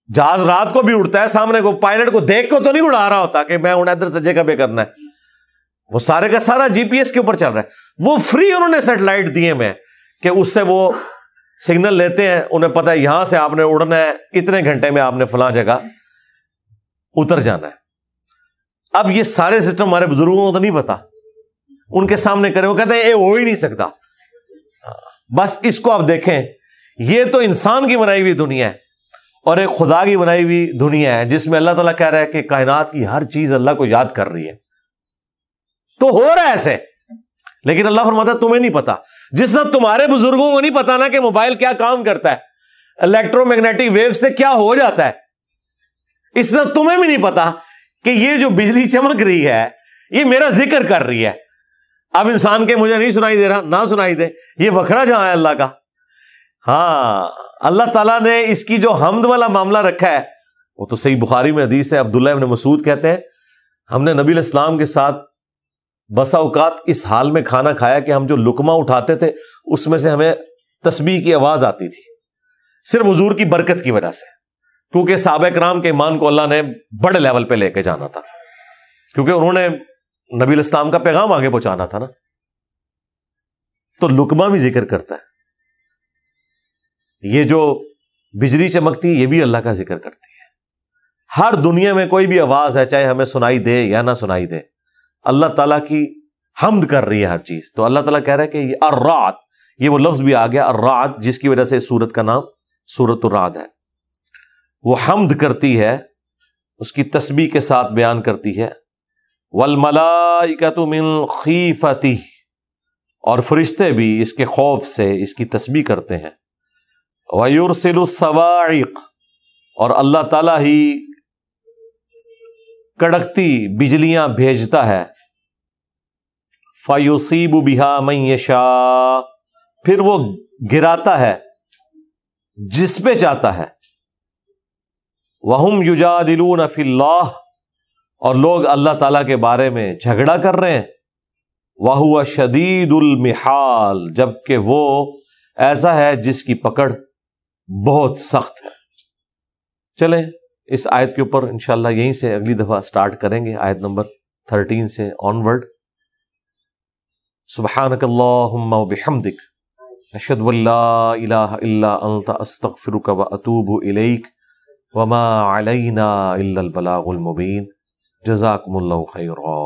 جہاز رات کو بھی اڑتا ہے, سامنے کو پائلٹ کو دیکھ کو تو نہیں اڑا رہا ہوتا کہ میں ادھر سے جگہ پہ کرنا ہے. وہ سارے کا سارا جی پی ایس کے اوپر چل رہا ہے. وہ فری انہوں نے سیٹلائٹ دیے میں کہ اس سے وہ سگنل لیتے ہیں, انہیں پتا ہے یہاں سے آپ نے اڑنا ہے, اتنے گھنٹے میں آپ نے فلاں جگہ اتر جانا ہے. اب یہ سارے سسٹم ہمارے بزرگوں کو تو نہیں پتا, ان کے سامنے کرے وہ کہتے ہیں یہ ہو ہی نہیں سکتا. بس اس کو آپ دیکھیں, یہ تو انسان کی بنائی ہوئی دنیا ہے اور ایک خدا کی بنائی ہوئی دنیا ہے جس میں اللہ تعالیٰ کہہ رہا ہے کہ کائنات کی ہر چیز اللہ کو یاد کر رہی ہے. تو ہو رہا ہے ایسے, لیکن اللہ فرماتا ہے تمہیں نہیں پتا. جس طرح تمہارے بزرگوں کو نہیں پتا نا کہ موبائل کیا کام کرتا ہے, الیکٹرو میگنیٹک ویو سے کیا ہو جاتا ہے, اس طرح تمہیں بھی نہیں پتا کہ یہ جو بجلی چمک رہی ہے یہ میرا ذکر کر رہی ہے. اب انسان کے مجھے نہیں سنائی دے رہا, نہ سنائی دے, یہ وکھرا جہاں ہے اللہ کا. ہاں, اللہ تعالیٰ نے اس کی جو حمد والا معاملہ رکھا ہے وہ تو صحیح بخاری میں حدیث ہے. عبداللہ ابن مسعود کہتے ہیں ہم نے نبی علیہ السلام کے ساتھ بسا اوقات اس حال میں کھانا کھایا کہ ہم جو لقمہ اٹھاتے تھے اس میں سے ہمیں تسبیح کی آواز آتی تھی, صرف حضور کی برکت کی وجہ سے, کیونکہ صحابہ کرام کے ایمان کو اللہ نے بڑے لیول پہ لے کے جانا تھا, کیونکہ انہوں نے نبی علیہ السلام کا پیغام آگے پہنچانا تھا نا. تو لقمہ بھی ذکر کرتا ہے, یہ جو بجلی چمکتی یہ بھی اللہ کا ذکر کرتی ہے. ہر دنیا میں کوئی بھی آواز ہے, چاہے ہمیں سنائی دے یا نہ سنائی دے, اللہ تعالیٰ کی حمد کر رہی ہے ہر چیز. تو اللہ تعالیٰ کہہ رہا ہے کہ یہ الرعد, یہ وہ لفظ بھی آ گیا الرعد جس کی وجہ سے اس سورت کا نام سورۃ الرعد ہے. وہ حمد کرتی ہے, اس کی تسبیح کے ساتھ بیان کرتی ہے. والملائکۃ من خیفتہ, اور فرشتے بھی اس کے خوف سے اس کی تسبیح کرتے ہیں. وَيُرْسِلُ الصَّوَاعِقَ, اور اللہ تعالیٰ ہی کڑکتی بجلیاں بھیجتا ہے. فَيُصِيبُ بِهَا مَن يَشَاءُ, پھر وہ گراتا ہے جس پہ چاہتا ہے. وَهُمْ يُجَادِلُونَ فِي اللَّهِ, اور لوگ اللہ تعالیٰ کے بارے میں جھگڑا کر رہے ہیں. وَهُوَ شَدِيدُ الْمِحَالِ, جبکہ وہ ایسا ہے جس کی پکڑ بہت سخت ہے. چلیں اس آیت کے اوپر انشاءاللہ یہیں سے اگلی دفعہ سٹارٹ کریں گے, آیت نمبر 13 سے آنورڈ. سبحانک اللہم وبحمدک, اشہد ان لا الہ الا انت, استغفرک واتوب الیک, وما علینا الا البلاغ المبین. جزاکم اللہ خیرا.